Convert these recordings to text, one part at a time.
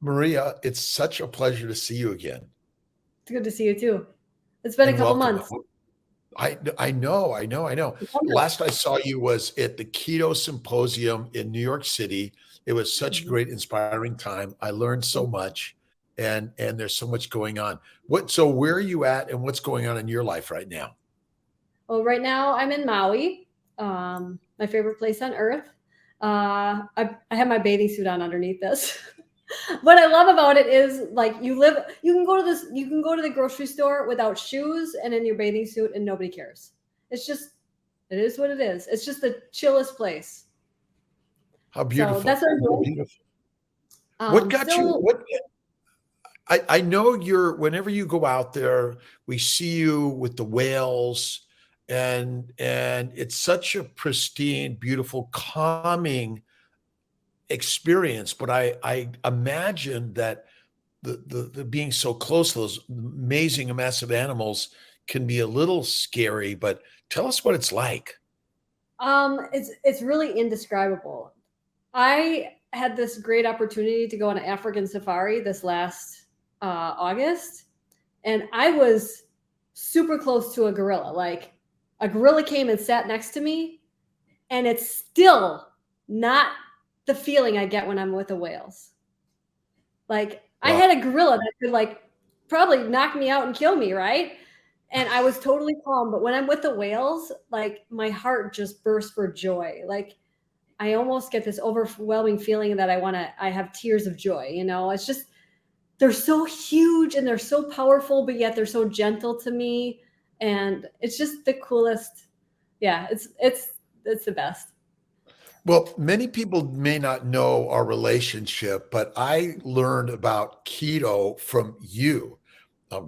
Maria, it's such a pleasure to see you again, It's good to see you too. It's been a and couple welcome. months. I know. Last I saw you was at the Keto Symposium in New York City. It was such a Mhm. great, inspiring time. I learned so much, and there's so much going on. So where are you at, and what's going on in your life right now? Well, right now I'm in Maui, my favorite place on earth. I have my bathing suit on underneath this. What I love about it is like you can go to the grocery store without shoes and in your bathing suit and nobody cares. It's just, it is what it is. It's just the chillest place. How So beautiful! that's what I'm How doing. beautiful! What got you? Still, What I know you're whenever you go out there, we see you with the whales, and it's such a pristine, beautiful, calming experience. But I imagine that the being so close to those amazing, massive animals can be a little scary. But tell us what it's like. it's really indescribable. I had this great opportunity to go on an African safari this last August, and I was super close to a gorilla. Like a gorilla came and sat next to me, and it's still not the feeling I get when I'm with the whales. Like I Well, had a gorilla that could like probably knock me out and kill me, right? And I was totally calm, but when I'm with the whales, like my heart just bursts for joy. Like I almost get this overwhelming feeling that I have tears of joy, you know? It's just they're so huge and they're so powerful, but yet they're so gentle to me. And it's just the coolest. Yeah, it's the best. Well, many people may not know our relationship, but I learned about keto from you,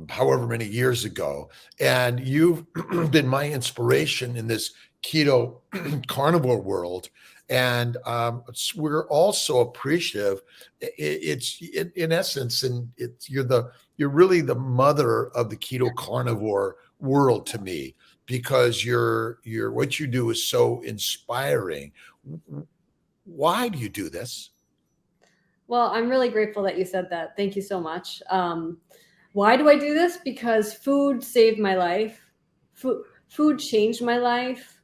however many years ago. And you've been my inspiration in this keto carnivore world. And we're also appreciative. It's in essence, and you're really the mother of the keto carnivore world to me because you're what you do is so inspiring. Why do you do this? Well, I'm really grateful that you said that. Thank you so much. Why do I do this? Because food saved my life. Food changed my life.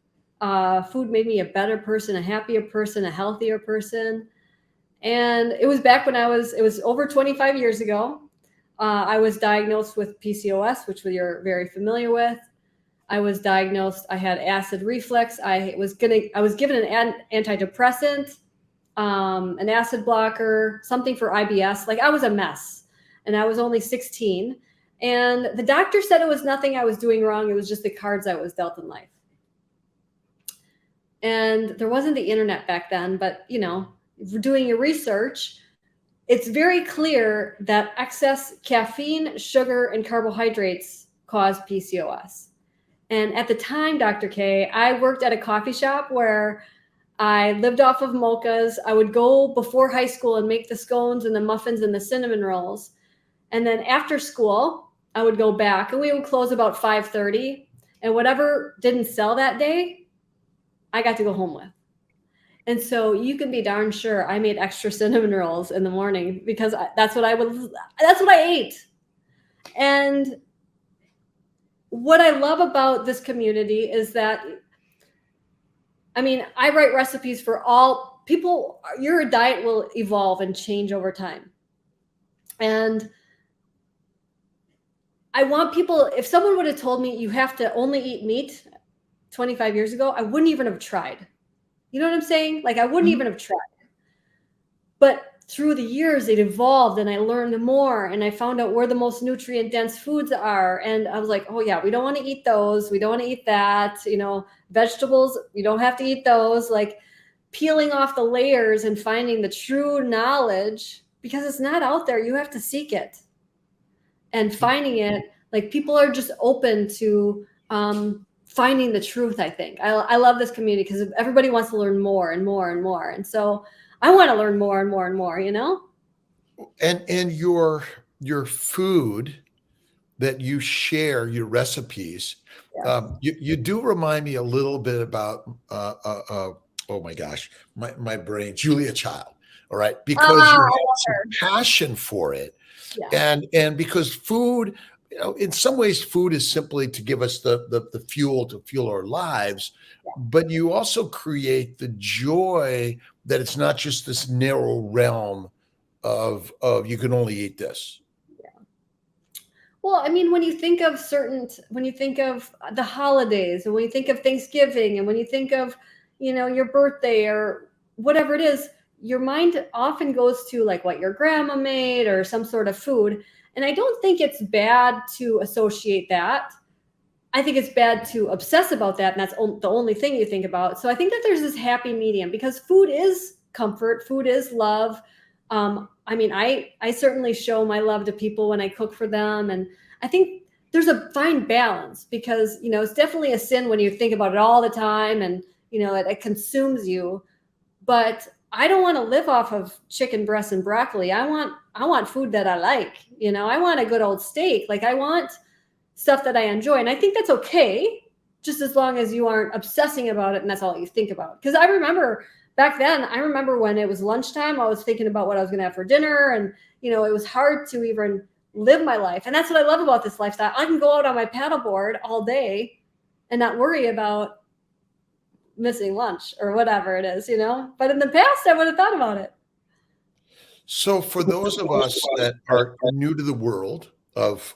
Food made me a better person, a happier person, a healthier person. And it was back when it was over 25 years ago. I was diagnosed with PCOS, which you're very familiar with. I was diagnosed, I had acid reflux. I was given an antidepressant, an acid blocker, something for IBS. Like I was a mess and I was only 16. And the doctor said it was nothing I was doing wrong. It was just the cards I was dealt in life. And there wasn't the internet back then, but you know, doing your research, it's very clear that excess caffeine, sugar, and carbohydrates cause PCOS. And at the time, Dr. K, I worked at a coffee shop where I lived off of mochas. I would go before high school and make the scones and the muffins and the cinnamon rolls. And then after school, I would go back and we would close about 5:30. And whatever didn't sell that day, I got to go home with. And so you can be darn sure I made extra cinnamon rolls in the morning because that's what I ate. And what I love about this community is that, I mean, I write recipes for all people. Your diet will evolve and change over time. And I want people, if someone would have told me you have to only eat meat 25 years ago, I wouldn't even have tried. You know what I'm saying? Like, I wouldn't even have tried. But through the years, it evolved and I learned more and I found out where the most nutrient dense foods are. And I was like, oh, yeah, we don't want to eat those. We don't want to eat that. You know, vegetables, we don't have to eat those. Like, peeling off the layers and finding the true knowledge because it's not out there. You have to seek it and finding it. Like, people are just open to finding the truth. I think I love this community because everybody wants to learn more and more and more. And so I want to learn more and more and more, you know? And your food that you share, your recipes, Yes. you do remind me a little bit about oh my gosh, my brain, Julia Child. All right. Because you have some Water. passion for it. Yeah. And because food, in some ways, food is simply to give us the fuel to fuel our lives, but you also create the joy that it's not just this narrow realm of you can only eat this. Well, I mean, when you think of the holidays, and when you think of Thanksgiving, and when you think of, your birthday or whatever it is, your mind often goes to like what your grandma made or some sort of food. And I don't think it's bad to associate that. I think it's bad to obsess about that, and that's the only thing you think about. So I think that there's this happy medium, because food is comfort, food is love. I mean, I certainly show my love to people when I cook for them, and I think there's a fine balance, because it's definitely a sin when you think about it all the time, and it consumes you. But I don't want to live off of chicken breasts and broccoli. I want food that I like. I want a good old steak. Like, I want stuff that I enjoy. And I think that's okay, just as long as you aren't obsessing about it and that's all you think about. Because I remember back then, when it was lunchtime, I was thinking about what I was going to have for dinner. And, it was hard to even live my life. And that's what I love about this lifestyle. I can go out on my paddleboard all day and not worry about missing lunch or whatever it is, But in the past, I would have thought about it. So for those of us that are new to the world of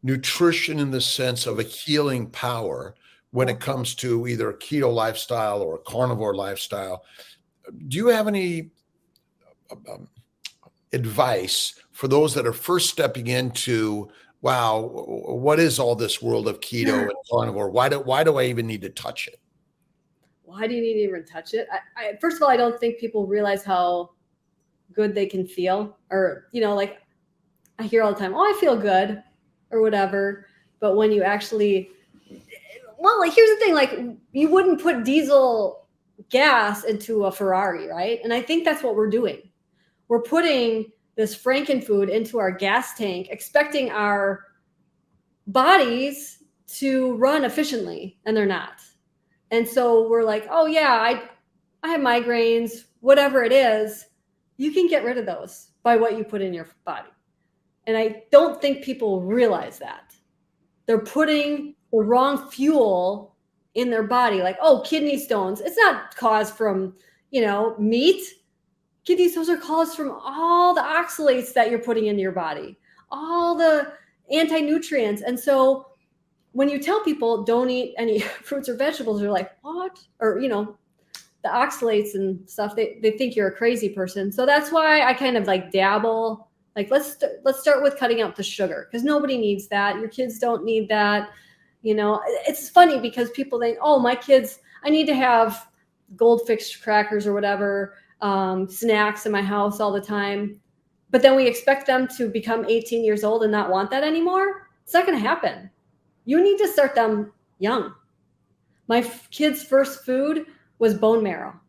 nutrition in the sense of a healing power when it comes to either a keto lifestyle or a carnivore lifestyle, do you have any advice for those that are first stepping into, wow, what is all this world of keto and carnivore? Why do I even need to touch it? Why do you need to even touch it? First of all, I don't think people realize how good they can feel, or, like I hear all the time, oh, I feel good or whatever. But when you actually, like, here's the thing, like, you wouldn't put diesel gas into a Ferrari, right? And I think that's what we're doing. We're putting this frankenfood into our gas tank, expecting our bodies to run efficiently, and they're not. And so we're like, oh yeah, I have migraines, whatever it is. You can get rid of those by what you put in your body. And I don't think people realize that. They're putting the wrong fuel in their body, like, oh, kidney stones. It's not caused from, meat. Kidney stones are caused from all the oxalates that you're putting into your body, all the anti-nutrients. And so when you tell people don't eat any fruits or vegetables, they're like, what? Or, the oxalates and stuff, they think you're a crazy person. So that's why I kind of like dabble. Like, let's start with cutting out the sugar, because nobody needs that. Your kids don't need that. It's funny because people think, oh, my kids, I need to have Goldfish crackers or whatever, snacks in my house all the time. But then we expect them to become 18 years old and not want that anymore. It's not going to happen. You need to start them young. My kid's first food was bone marrow.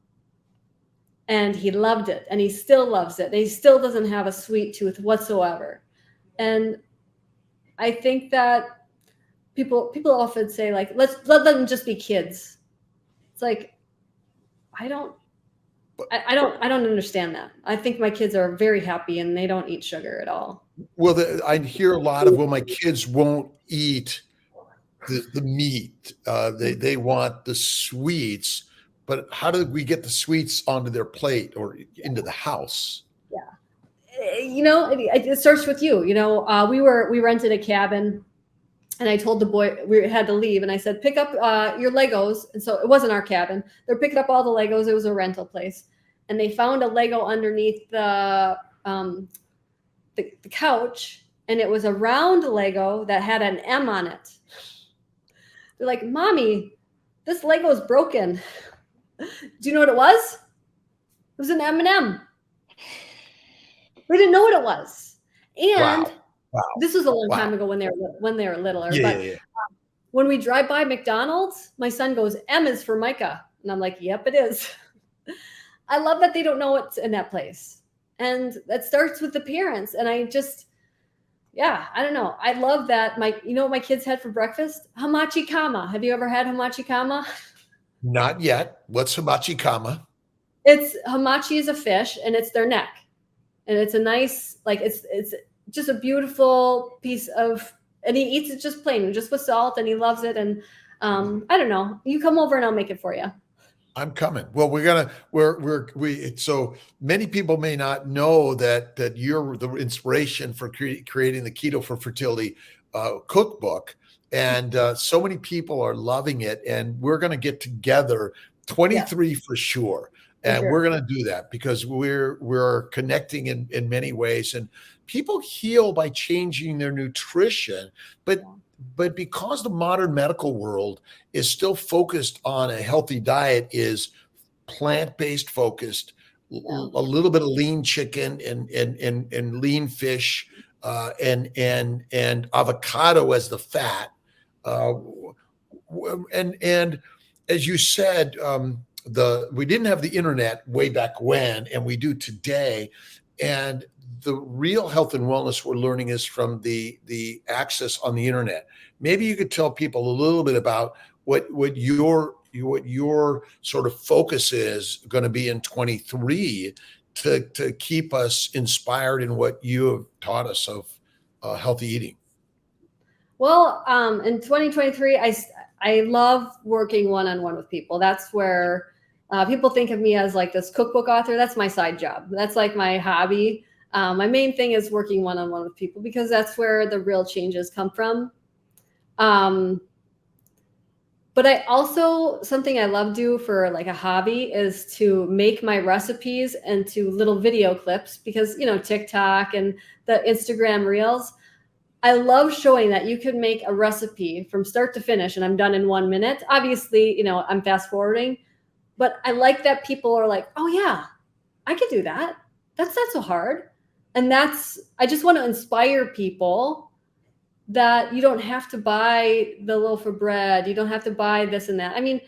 And he loved it, and he still loves it. And he still doesn't have a sweet tooth whatsoever. And I think that people often say, like, let them just be kids. It's like, I don't understand that. I think my kids are very happy and they don't eat sugar at all. Well, I hear a lot of, well, my kids won't eat the meat. They want the sweets. But how do we get the sweets onto their plate or into the house? Yeah. It starts with you. We rented a cabin, and I told the boy we had to leave, and I said, pick up your Legos. And so it wasn't our cabin. They're picking up all the Legos. It was a rental place. And they found a Lego underneath the couch, and it was a round Lego that had an M on it. They're like, Mommy, this Lego is broken. Do you know what it was? It was an M&M. We didn't know what it was. And wow. This was a long time ago when they were littler. Yeah. When we drive by McDonald's, my son goes, M is for Micah. And I'm like, yep, it is. I love that they don't know what's in that place. And that starts with the parents. And I just, I don't know. I love that. You know what my kids had for breakfast? Hamachi kama. Have you ever had hamachi kama? Not yet. What's hibachi kama? It's hamachi is a fish, and it's their neck, and it's a nice, like, it's just a beautiful piece of, and he eats it just plain, just with salt, and he loves it. And I don't know. You come over and I'll make it for you. I'm coming. Well, so many people may not know that you're the inspiration for creating the Keto for Fertility cookbook, and so many people are loving it. And we're going to get together, Yes, 23 for sure, for and we're sure. going to do that because we're connecting in many ways, and people heal by changing their nutrition, but Yeah. because the modern medical world is still focused on a healthy diet, is plant-based focused, a Yeah. little bit of lean chicken and lean fish, and avocado as the fat, uh, and as you said, the we didn't have the internet way back when, and we do today, and the real health and wellness we're learning is from the access on the internet. Maybe you could tell people a little bit about what your sort of focus is going to be in 23 to keep us inspired in what you have taught us of healthy eating. Well, in 2023, I love working one on one with people. That's where people think of me as like this cookbook author. That's my side job. That's like my hobby. My main thing is working one on one with people because that's where the real changes come from. Um, but I also, something I love do for like a hobby is to make my recipes into little video clips because, TikTok and the Instagram reels. I love showing that you can make a recipe from start to finish and I'm done in 1 minute. Obviously, I'm fast forwarding, but I like that people are like, oh yeah, I could do that. That's not so hard. And I just want to inspire people that you don't have to buy the loaf of bread. You don't have to buy this and that. I mean,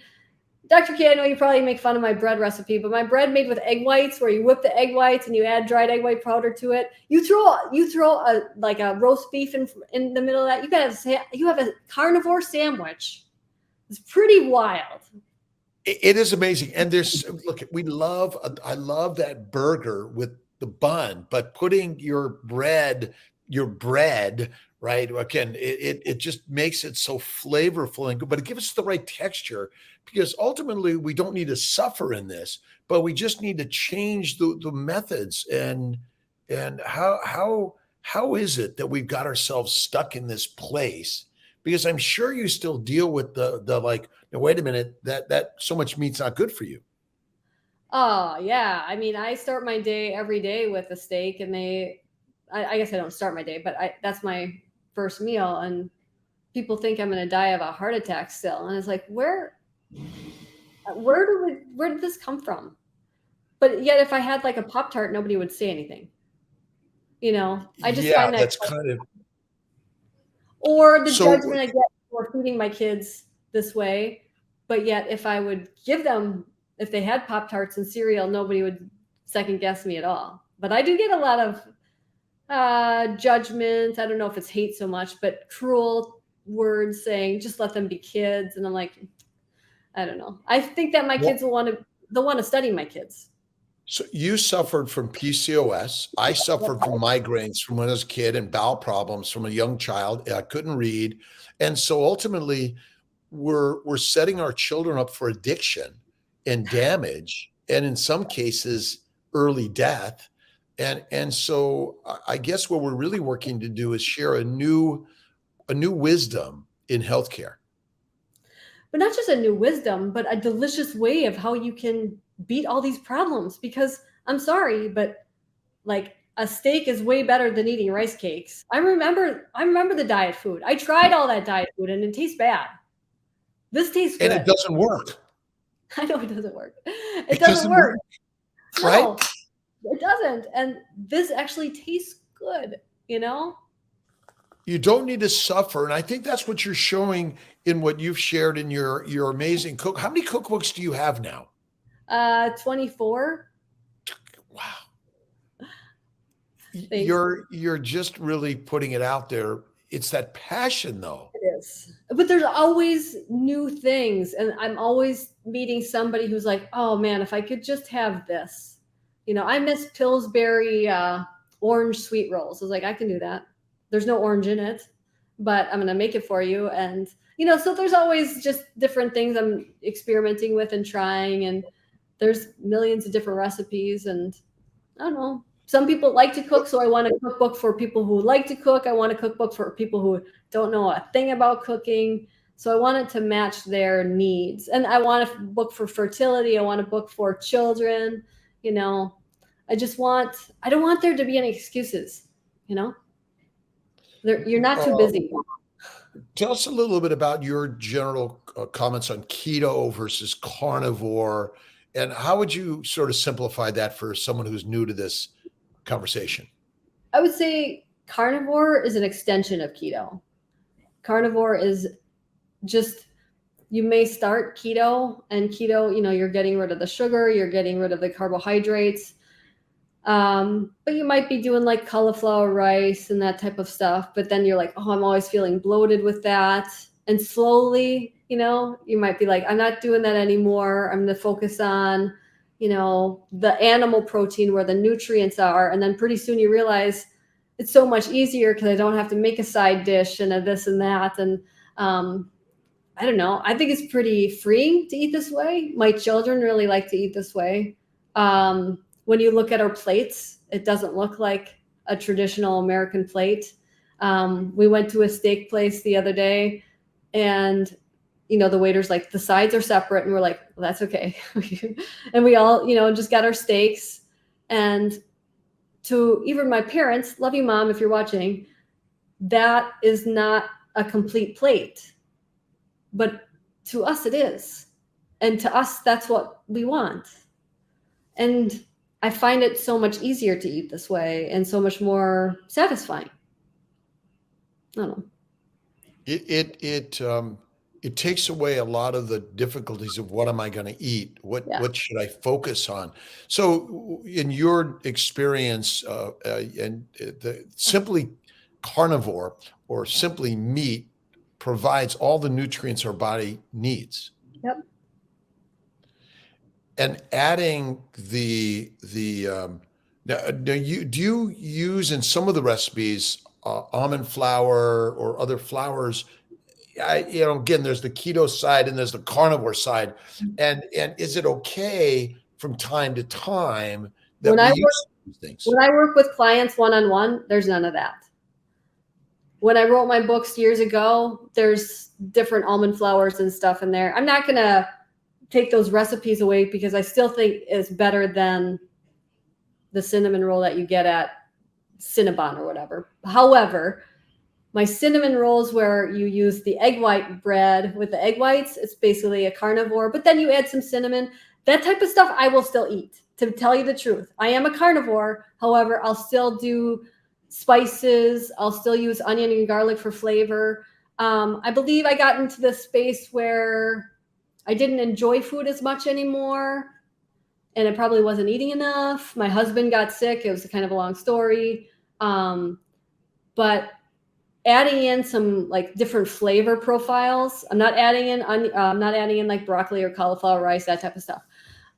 Dr. K, I know you probably make fun of my bread recipe, but my bread made with egg whites, where you whip the egg whites and you add dried egg white powder to it. You throw a roast beef in the middle of that. You have a carnivore sandwich. It's pretty wild. It is amazing. And look, I love that burger with the bun, but putting your bread, right? Again, it just makes it so flavorful and good, but it gives us the right texture because ultimately we don't need to suffer in this, but we just need to change the methods. And how is it that we've got ourselves stuck in this place? Because I'm sure you still deal with the like, no, wait a minute, that so much meat's not good for you. Oh yeah. I mean, I start my day every day with a steak, and I guess I don't start my day, but that's my first meal, and people think I'm going to die of a heart attack still, and it's like, where did this come from? But yet, if I had like a Pop Tart, nobody would say anything. I just Yeah, find that, that's kind of or the so. judgment I get for feeding my kids this way. But yet, if I would give them, if they had Pop Tarts and cereal, nobody would second guess me at all. But I do get a lot of judgment. I don't know if it's hate so much, but cruel words saying, just let them be kids. And I'm like, I don't know. I think that my kids Well, they'll want to study my kids. so you suffered from PCOS. I suffered from migraines from when I was a kid and bowel problems from a young child. I couldn't read. And so ultimately we're setting our children up for addiction and damage, and in some cases, early death. And so I guess what we're really working to do is share a new wisdom in healthcare. But not just a new wisdom, but a delicious way of how you can beat all these problems. Because I'm sorry, but like a steak is way better than eating rice cakes. I remember the diet food. I tried all that diet food and it tastes bad. This tastes And it good. doesn't work. I know it doesn't work. It It doesn't doesn't work. work, right? No, it doesn't. And this actually tastes good, you know? You don't need to suffer. And I think that's what you're showing in what you've shared in your amazing cook. How many cookbooks do you have now? 24. Wow. Thanks. You're just really putting it out there. It's that passion though. It is. But there's always new things. And I'm always meeting somebody who's like, oh man, if I could just have this. I miss Pillsbury orange sweet rolls. I was like, I can do that. There's no orange in it, but I'm going to make it for you. And, so there's always just different things I'm experimenting with and trying. And there's millions of different recipes. And I don't know. Some people like to cook, so I want a cookbook for people who like to cook. I want a cookbook for people who don't know a thing about cooking. So I want it to match their needs. And I want a book for fertility. I want a book for children. I don't want there to be any excuses. You're not too busy. Tell us a little bit about your general comments on keto versus carnivore, and how would you sort of simplify that for someone who's new to this conversation? I would say carnivore is an extension of keto. Carnivore is just, you may start keto, and keto, you're getting rid of the sugar, you're getting rid of the carbohydrates. But you might be doing like cauliflower rice and that type of stuff. But then you're like, oh, I'm always feeling bloated with that. And slowly, you might be like, I'm not doing that anymore. I'm going to focus on, the animal protein where the nutrients are. And then pretty soon you realize it's so much easier because I don't have to make a side dish and a this and that. And I don't know. I think it's pretty freeing to eat this way. My children really like to eat this way. When you look at our plates, it doesn't look like a traditional American plate. We went to a steak place the other day, and the waiter's like, the sides are separate, and we're like, well, that's okay. And we all, just got our steaks. And to even my parents, love you, Mom, if you're watching, that is not a complete plate. But to us, it is. And to us, that's what we want. And I find it so much easier to eat this way and so much more satisfying. I don't know. It takes away a lot of the difficulties of what am I going to eat? What should I focus on? So, in your experience, simply carnivore or simply meat provides all the nutrients our body needs. Yep. And adding now, do you use in some of the recipes almond flour or other flours? Again, there's the keto side and there's the carnivore side, and is it okay from time to time that we use these things? When I work with clients one-on-one, there's none of that. When I wrote my books years ago, there's different almond flours and stuff in there. I'm not gonna take those recipes away because I still think it's better than the cinnamon roll that you get at Cinnabon or whatever. However, my cinnamon rolls where you use the egg white bread with the egg whites, it's basically a carnivore, but then you add some cinnamon. That type of stuff I will still eat, to tell you the truth. I am a carnivore. However, I'll still do spices. I'll still use onion and garlic for flavor. I believe I got into this space where I didn't enjoy food as much anymore, and I probably wasn't eating enough. My husband got sick. It was kind of a long story. But adding in some like different flavor profiles. I'm not adding in like broccoli or cauliflower rice, that type of stuff.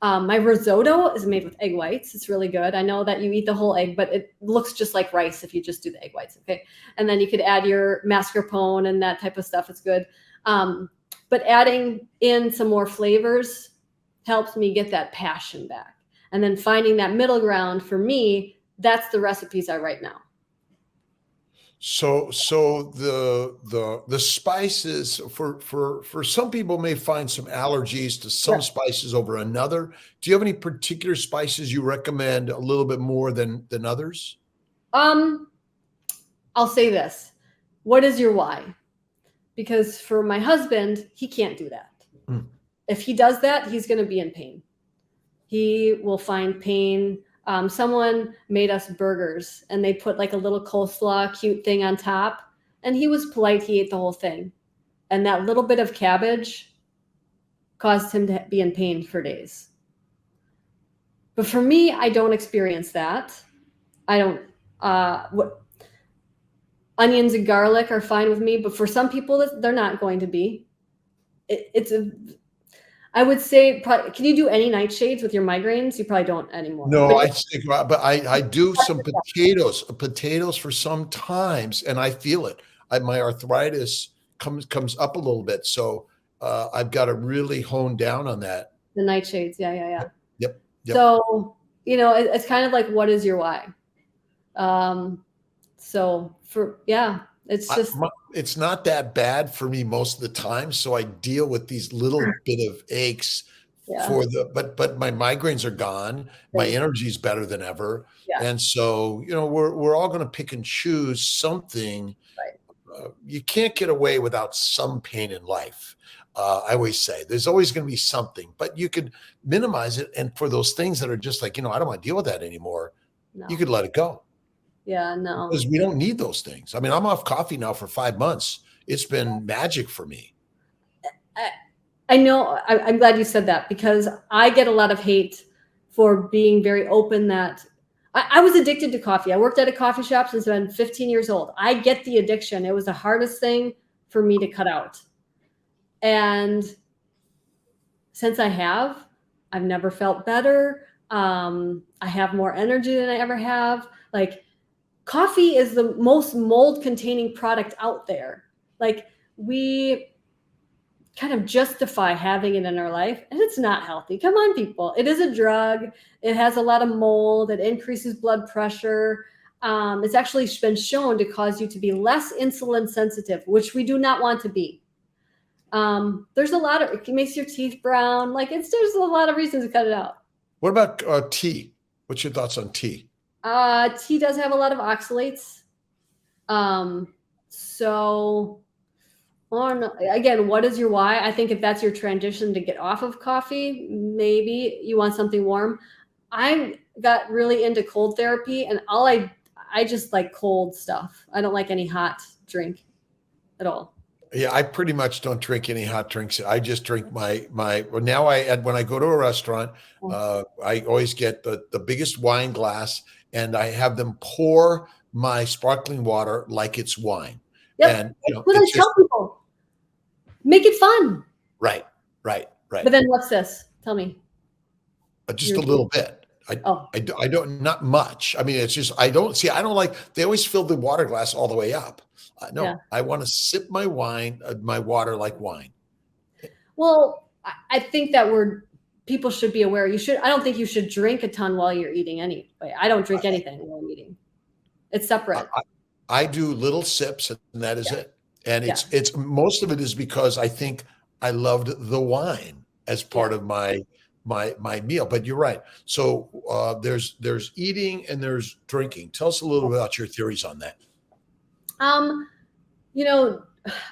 My risotto is made with egg whites. It's really good. I know that you eat the whole egg, but it looks just like rice if you just do the egg whites. Okay. And then you could add your mascarpone and that type of stuff. It's good. But adding in some more flavors helps me get that passion back. And then finding that middle ground for me, that's the recipes I write now. So the spices for some people may find some allergies to some spices over another. Do you have any particular spices you recommend a little bit more than others? I'll say this. What is your why? Because for my husband, he can't do that. If he does that, he's going to be in pain. He will find pain. Someone made us burgers and they put like a little coleslaw cute thing on top, and he was polite. He ate the whole thing. And that little bit of cabbage caused him to be in pain for days. But for me, I don't experience that. I don't, onions and garlic are fine with me, but for some people, they're not going to be. I would say, can you do any nightshades with your migraines? You probably don't anymore. No, But I stick around, but I do some potatoes for some times, and I feel it. My arthritis comes up a little bit, so I've got to really hone down on that. the nightshades, yeah. Yep, yep. So, it's kind of like, what is your why? So it's just, It's not that bad for me most of the time, so I deal with these little bit of aches yeah, but my migraines are gone. My right, energy is better than ever, yeah, and so we're all going to pick and choose something. right. You can't get away without some pain in life. I always say there's always going to be something, but you could minimize it. And for those things that are just like, I don't want to deal with that anymore, you No, could let it go yeah, no. because we don't need those things. I mean, I'm off coffee now for 5 months. It's been magic for me. I know. I'm glad you said that, because I get a lot of hate for being very open that I was addicted to coffee. I worked at a coffee shop since I've been 15 years old. I get the addiction. It was the hardest thing for me to cut out. And since I've never felt better. I have more energy than I ever have. Like, coffee is the most mold containing product out there. Like, we kind of justify having it in our life, and it's not healthy. Come on, people. It is a drug. It has a lot of mold. It increases blood pressure. It's actually been shown to cause you to be less insulin sensitive, which we do not want to be. There's a lot of, it makes your teeth brown. Like, there's a lot of reasons to cut it out. What about tea? What's your thoughts on tea? Tea does have a lot of oxalates. So, again, what is your why? I think if that's your transition to get off of coffee, maybe you want something warm. I got really into cold therapy, and I just like cold stuff. I don't like any hot drink at all. Yeah, I pretty much don't drink any hot drinks. I just drink well, now when I go to a restaurant, I always get the biggest wine glass, and I have them pour my sparkling water like it's wine. Yep. And What I tell people, make it fun. Right. But then what's this? Tell me. Just a little bit. I don't, not much. I mean, it's just, I don't like, they always fill the water glass all the way up. No, yeah. I want to sip my water like wine. Well, I think that people should be aware. I don't think you should drink a ton while you're eating anyway. I don't drink anything while I'm eating. It's separate. I do little sips, and that is it. And it's most of it is because I think I loved the wine as part of my meal. But you're right. So there's eating and there's drinking. Tell us a little bit about your theories on that.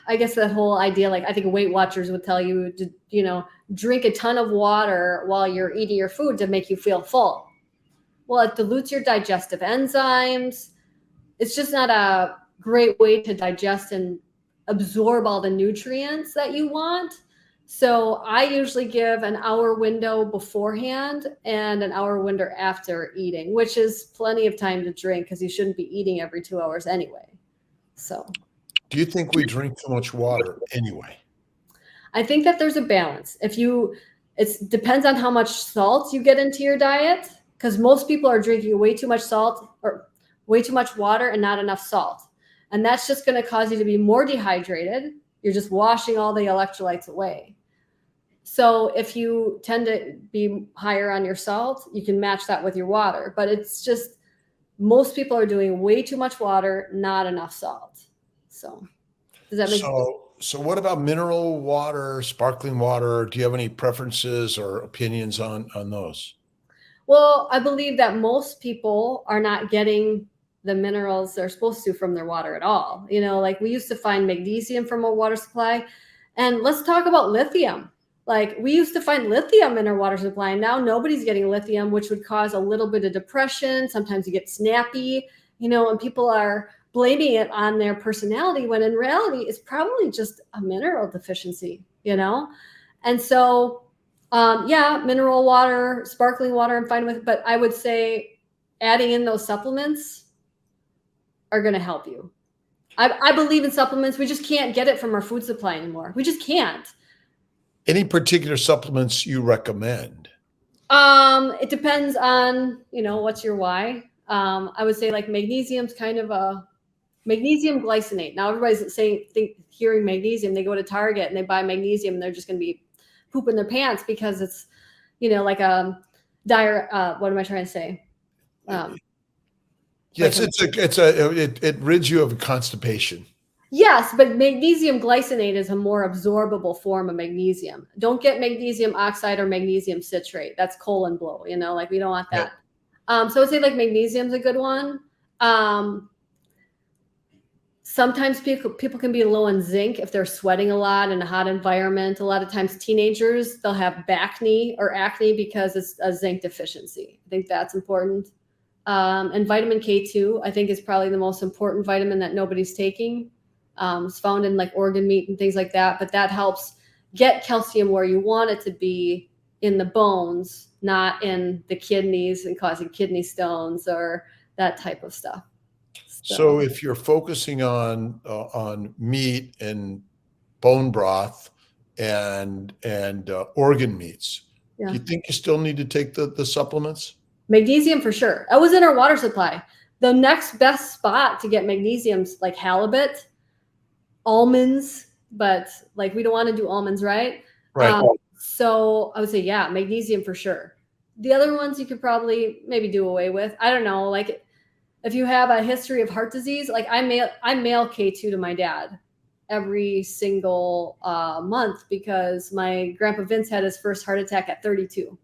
I guess that whole idea, like, I think Weight Watchers would tell you to, drink a ton of water while you're eating your food to make you feel full. Well, it dilutes your digestive enzymes. It's just not a great way to digest and absorb all the nutrients that you want. So I usually give an hour window beforehand and an hour window after eating, which is plenty of time to drink, because you shouldn't be eating every 2 hours anyway. So, do you think we drink too much water anyway? I think that there's a balance. It depends on how much salt you get into your diet, because most people are drinking way too much salt or way too much water and not enough salt. And that's just going to cause you to be more dehydrated. You're just washing all the electrolytes away. So if you tend to be higher on your salt, you can match that with your water. But it's just, most people are doing way too much water, not enough salt. So does that make sense? So what about mineral water, sparkling water? Do you have any preferences or opinions on those? Well, I believe that most people are not getting the minerals they're supposed to from their water at all. Like, we used to find magnesium from our water supply. And let's talk about lithium. Like, we used to find lithium in our water supply, and now nobody's getting lithium, which would cause a little bit of depression. Sometimes you get snappy, and people are blaming it on their personality, when in reality it's probably just a mineral deficiency, And so, mineral water, sparkling water, I'm fine with, but I would say adding in those supplements are going to help you. I believe in supplements. We just can't get it from our food supply anymore. We just can't. Any particular supplements you recommend? It depends on, what's your why. I would say like magnesium's kind of a magnesium glycinate. Now everybody's hearing magnesium, they go to Target and they buy magnesium and they're just going to be pooping their pants because it's, like a what am I trying to say? Yes, it rids you of constipation. Yes, but magnesium glycinate is a more absorbable form of magnesium. Don't get magnesium oxide or magnesium citrate. That's colon blow, like we don't want that. Yep. So I'd say like magnesium's a good one. Sometimes people can be low on zinc if they're sweating a lot in a hot environment. A lot of times teenagers, they'll have back knee or acne because it's a zinc deficiency. I think that's important. And vitamin K2, I think, is probably the most important vitamin that nobody's taking. It's found in like organ meat and things like that, but that helps get calcium where you want it to be in the bones, not in the kidneys and causing kidney stones or that type of stuff. So if you're focusing on meat and bone broth and organ meats, do you think you still need to take the supplements? Magnesium for sure. I was in our water supply. The next best spot to get magnesium's like halibut, almonds, but like we don't want to do almonds, right? Right. So I would say, yeah, magnesium for sure. The other ones you could probably maybe do away with. I don't know. Like if you have a history of heart disease, like I mail K2 to my dad every single month because my grandpa Vince had his first heart attack at 32.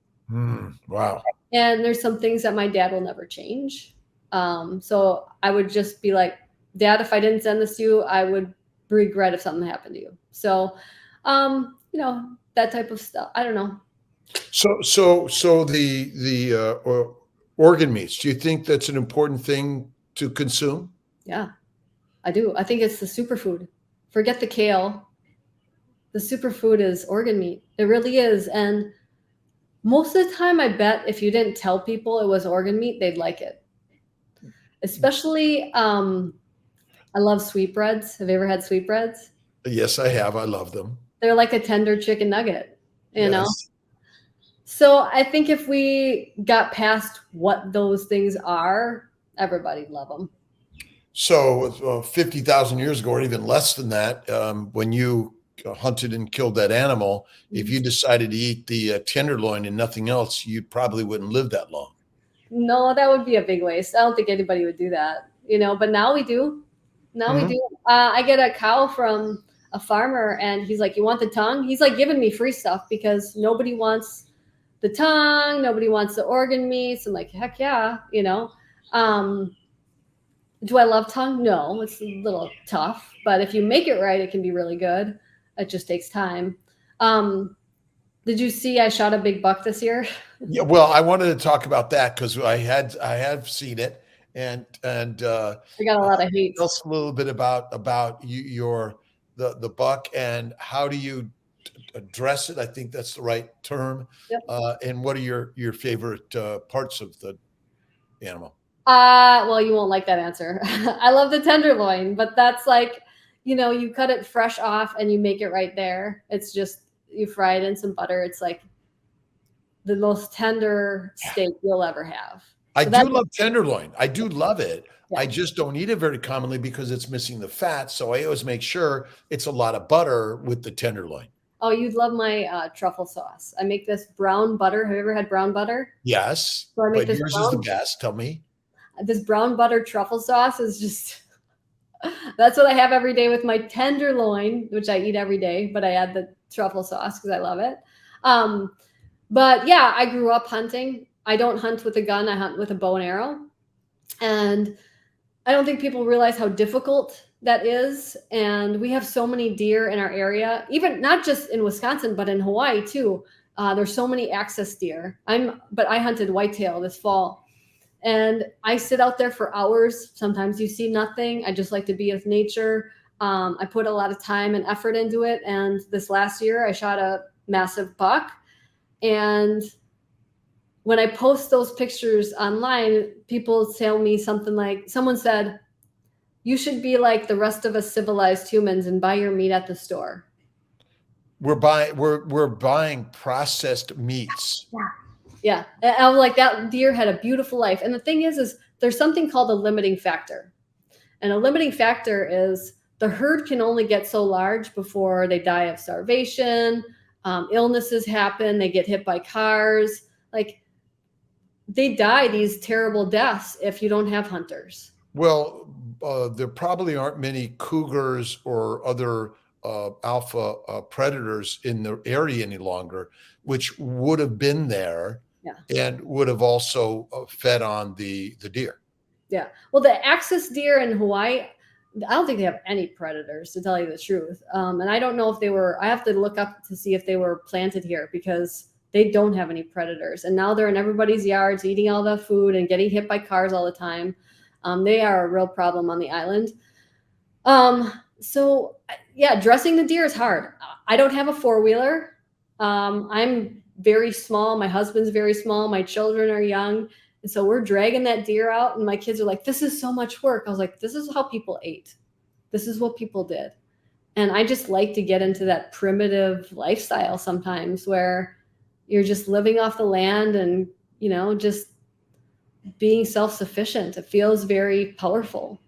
Wow. And there's some things that my dad will never change. So I would just be like, Dad, if I didn't send this to you, I would regret if something happened to you. So, that type of stuff. I don't know. So the organ meats, do you think that's an important thing to consume? Yeah, I do. I think it's the superfood. Forget the kale. The superfood is organ meat. It really is. And most of the time, I bet if you didn't tell people it was organ meat, they'd like it. Especially, I love sweetbreads. Have you ever had sweetbreads? Yes, I have. I love them. They're like a tender chicken nugget, you know? So I think if we got past what those things are, everybody'd love them. So 50,000 years ago, or even less than that, when you hunted and killed that animal, if you decided to eat the tenderloin and nothing else, you probably wouldn't live that long. No, that would be a big waste. I don't think anybody would do that, but now we do. Now we do. I get a cow from a farmer and he's like, you want the tongue? He's like giving me free stuff because nobody wants the tongue. Nobody wants the organ meats. I'm like, heck yeah, Do I love tongue? No, it's a little tough, but if you make it right, it can be really good. It just takes time. Did you see I shot a big buck this year? Yeah, well, I wanted to talk about that because I have seen it, and I got a lot of hate. Tell us a little bit about the buck and how do you address it? I think that's the right term. Yep. And what are your favorite parts of the animal? Well, you won't like that answer. I love the tenderloin, but that's like, you cut it fresh off and you make it right there. It's just, you fry it in some butter. It's like the most tender steak you'll ever have. I do love tenderloin. I do love it. Yeah. I just don't eat it very commonly because it's missing the fat. So I always make sure it's a lot of butter with the tenderloin. Oh, you'd love my truffle sauce. I make this brown butter. Have you ever had brown butter? Yes. So I make this yours is the best. Tell me. This brown butter truffle sauce is just, that's what I have every day with my tenderloin, which I eat every day, but I add the truffle sauce because I love it. But yeah, I grew up hunting. I don't hunt with a gun. I hunt with a bow and arrow. And I don't think people realize how difficult that is. And we have so many deer in our area, even not just in Wisconsin, but in Hawaii too. There's so many access deer. But I hunted whitetail this fall. And I sit out there for hours. Sometimes you see nothing. I just like to be with nature. I put a lot of time and effort into it. And this last year, I shot a massive buck. And when I post those pictures online, people tell me something like, someone said, you should be like the rest of us civilized humans and buy your meat at the store. We're buying processed meats. Yeah. And I was like, that deer had a beautiful life. And the thing is there's something called a limiting factor. And a limiting factor is the herd can only get so large before they die of starvation. Illnesses happen. They get hit by cars. Like, they die these terrible deaths if you don't have hunters. Well, there probably aren't many cougars or other alpha predators in the area any longer, which would have been there and would have also fed on the deer. Yeah. Well, the axis deer in Hawaii, I don't think they have any predators, to tell you the truth. And I don't know if they were, I have to look up to see if they were planted here, because they don't have any predators. And now they're in everybody's yards eating all the food and getting hit by cars all the time. They are a real problem on the island. So yeah, dressing the deer is hard. I don't have a four-wheeler. I'm very small. My husband's very small. My children are young. And so we're dragging that deer out, and my kids are like, this is so much work. I was like, this is how people ate. This is what people did. And I just like to get into that primitive lifestyle sometimes, where you're just living off the land and, you know, just being self-sufficient. It feels very powerful.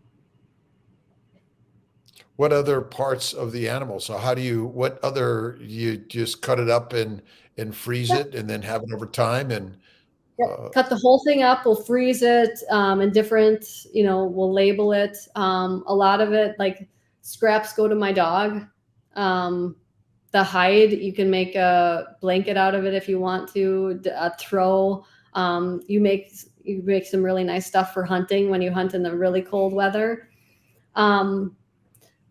What other parts of the animal? So you just cut it up and freeze it and then have it over time and cut the whole thing up. We'll freeze it in different, we'll label it. A lot of it, like scraps, go to my dog. The hide, you can make a blanket out of it if you want to. A throw. You make some really nice stuff for hunting when you hunt in the really cold weather.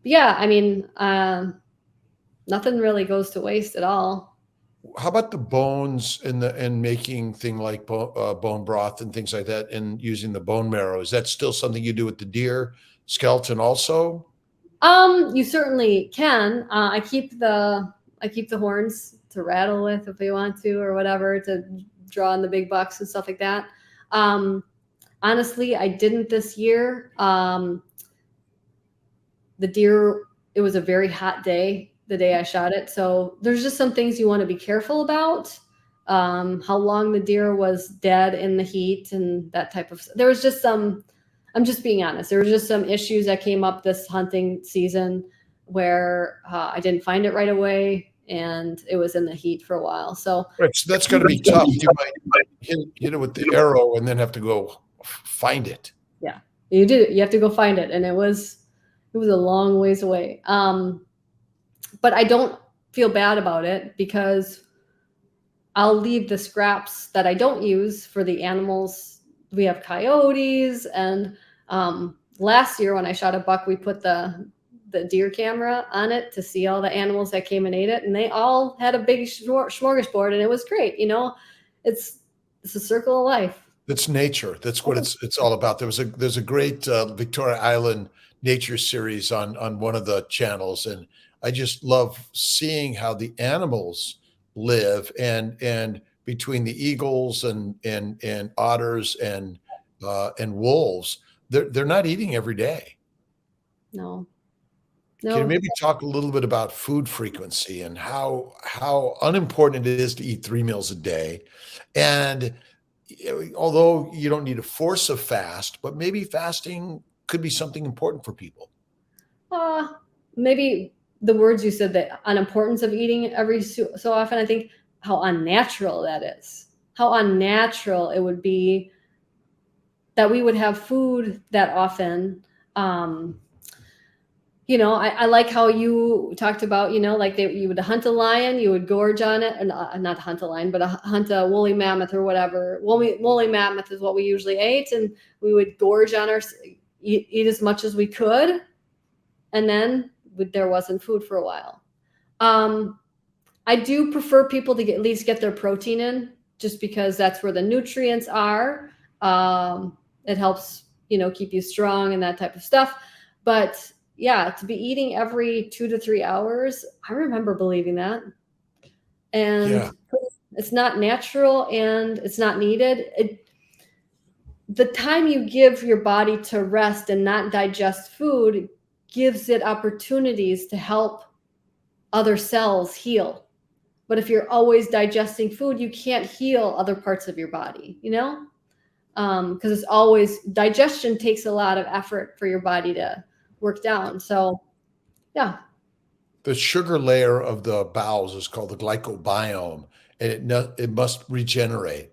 Yeah, I mean, nothing really goes to waste at all. How about the bones and making thing like bone broth and things like that, and using the bone marrow? Is that still something you do with the deer skeleton also? You certainly can. I keep the horns to rattle with if they want to, or whatever, to draw in the big bucks and stuff like that. Honestly, I didn't this year. The deer, it was a very hot day the day I shot it. So there's just some things you want to be careful about. How long the deer was dead in the heat and that type of, there was just some, I'm just being honest. There was just some issues that came up this hunting season where I didn't find it right away, and it was in the heat for a while. So, right, so that's going to be tough. You might hit it with the arrow and then have to go find it. Yeah, you do. You have to go find it, and it was a long ways away. But I don't feel bad about it, because I'll leave the scraps that I don't use for the animals. We have coyotes, and last year when I shot a buck, we put the deer camera on it to see all the animals that came and ate it, and they all had a big smorgasbord, and it was great. It's a circle of life. It's nature. That's what it's all about. There's a great Victoria Island nature series on one of the channels, and I just love seeing how the animals live, and between the eagles and otters and wolves, they're not eating every day. No. Can you maybe talk a little bit about food frequency and how unimportant it is to eat 3 meals a day? And although you don't need to force a fast, but maybe fasting could be something important for people. Maybe the words you said, the unimportance of eating every so often, I think how unnatural that is. How unnatural it would be that we would have food that often. I like how you talked about, like you would hunt a lion, you would gorge on it, and not hunt a lion, but hunt a woolly mammoth or whatever. Woolly mammoth is what we usually ate, and we would gorge on eat as much as we could, and then there wasn't food for a while. I do prefer people to at least get their protein in, just because that's where the nutrients are. It helps, keep you strong and that type of stuff. But yeah, to be eating every 2 to 3 hours, I remember believing that. And It's not natural, and it's not needed. the time you give your body to rest and not digest food gives it opportunities to help other cells heal. But if you're always digesting food, you can't heal other parts of your body, because it's always digestion takes a lot of effort for your body to work down. So, yeah. The sugar layer of the bowels is called the glycobiome, and it must regenerate,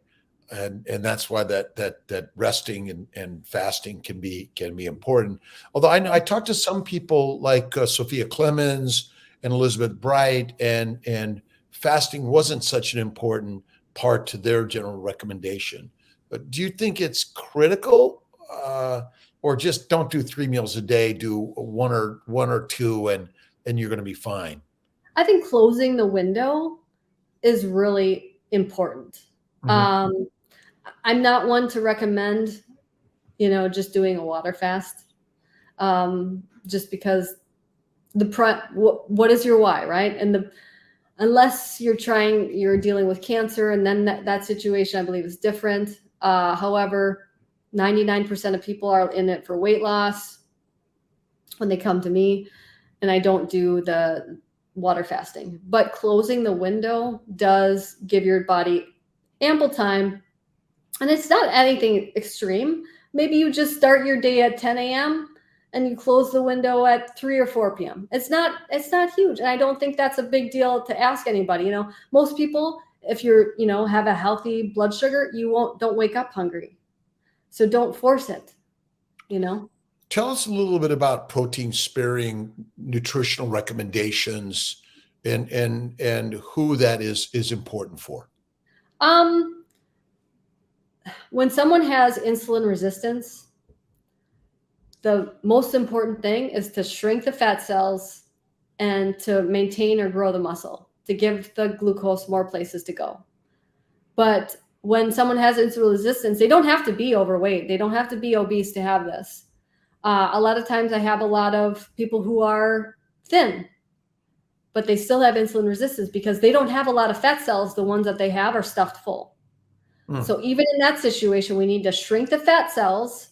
and that's why that resting and fasting can be important. Although I talked to some people like Sophia Clemens and Elizabeth Bright, and fasting wasn't such an important part to their general recommendation. But do you think it's critical, or just don't do 3 meals a day, do one or two, and you're going to be fine? I think closing the window is really important. Mhm. I'm not one to recommend, just doing a water fast, just because what is your why, right? And unless you're dealing with cancer, and then that situation, I believe, is different. However, 99% of people are in it for weight loss when they come to me, and I don't do the water fasting. But closing the window does give your body ample time, and it's not anything extreme. Maybe you just start your day at 10 a.m. and you close the window at 3 or 4 p.m. It's not huge, and I don't think that's a big deal to ask anybody. Most people, if you're have a healthy blood sugar, don't wake up hungry, so don't force it. Tell us a little bit about protein sparing nutritional recommendations, and who that is important for. Um, when someone has insulin resistance, the most important thing is to shrink the fat cells and to maintain or grow the muscle, to give the glucose more places to go. But when someone has insulin resistance, they don't have to be overweight. They don't have to be obese to have this. A lot of times I have a lot of people who are thin, but they still have insulin resistance because they don't have a lot of fat cells. The ones that they have are stuffed full. So even in that situation, we need to shrink the fat cells,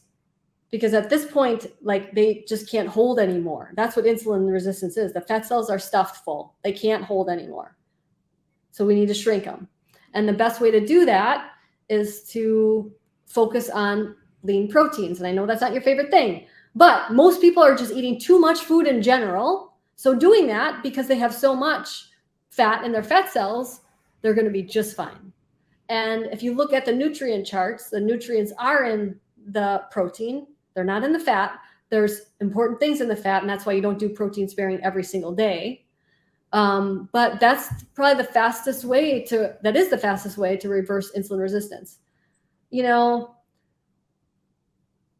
because at this point, like, they just can't hold anymore. That's what insulin resistance is. The fat cells are stuffed full. They can't hold anymore. So we need to shrink them. And the best way to do that is to focus on lean proteins. And I know that's not your favorite thing, but most people are just eating too much food in general. So doing that, because they have so much fat in their fat cells, they're going to be just fine. And if you look at the nutrient charts, the nutrients are in the protein. They're not in the fat. There's important things in the fat, and that's why you don't do protein sparing every single day. But that's probably the fastest way to reverse insulin resistance.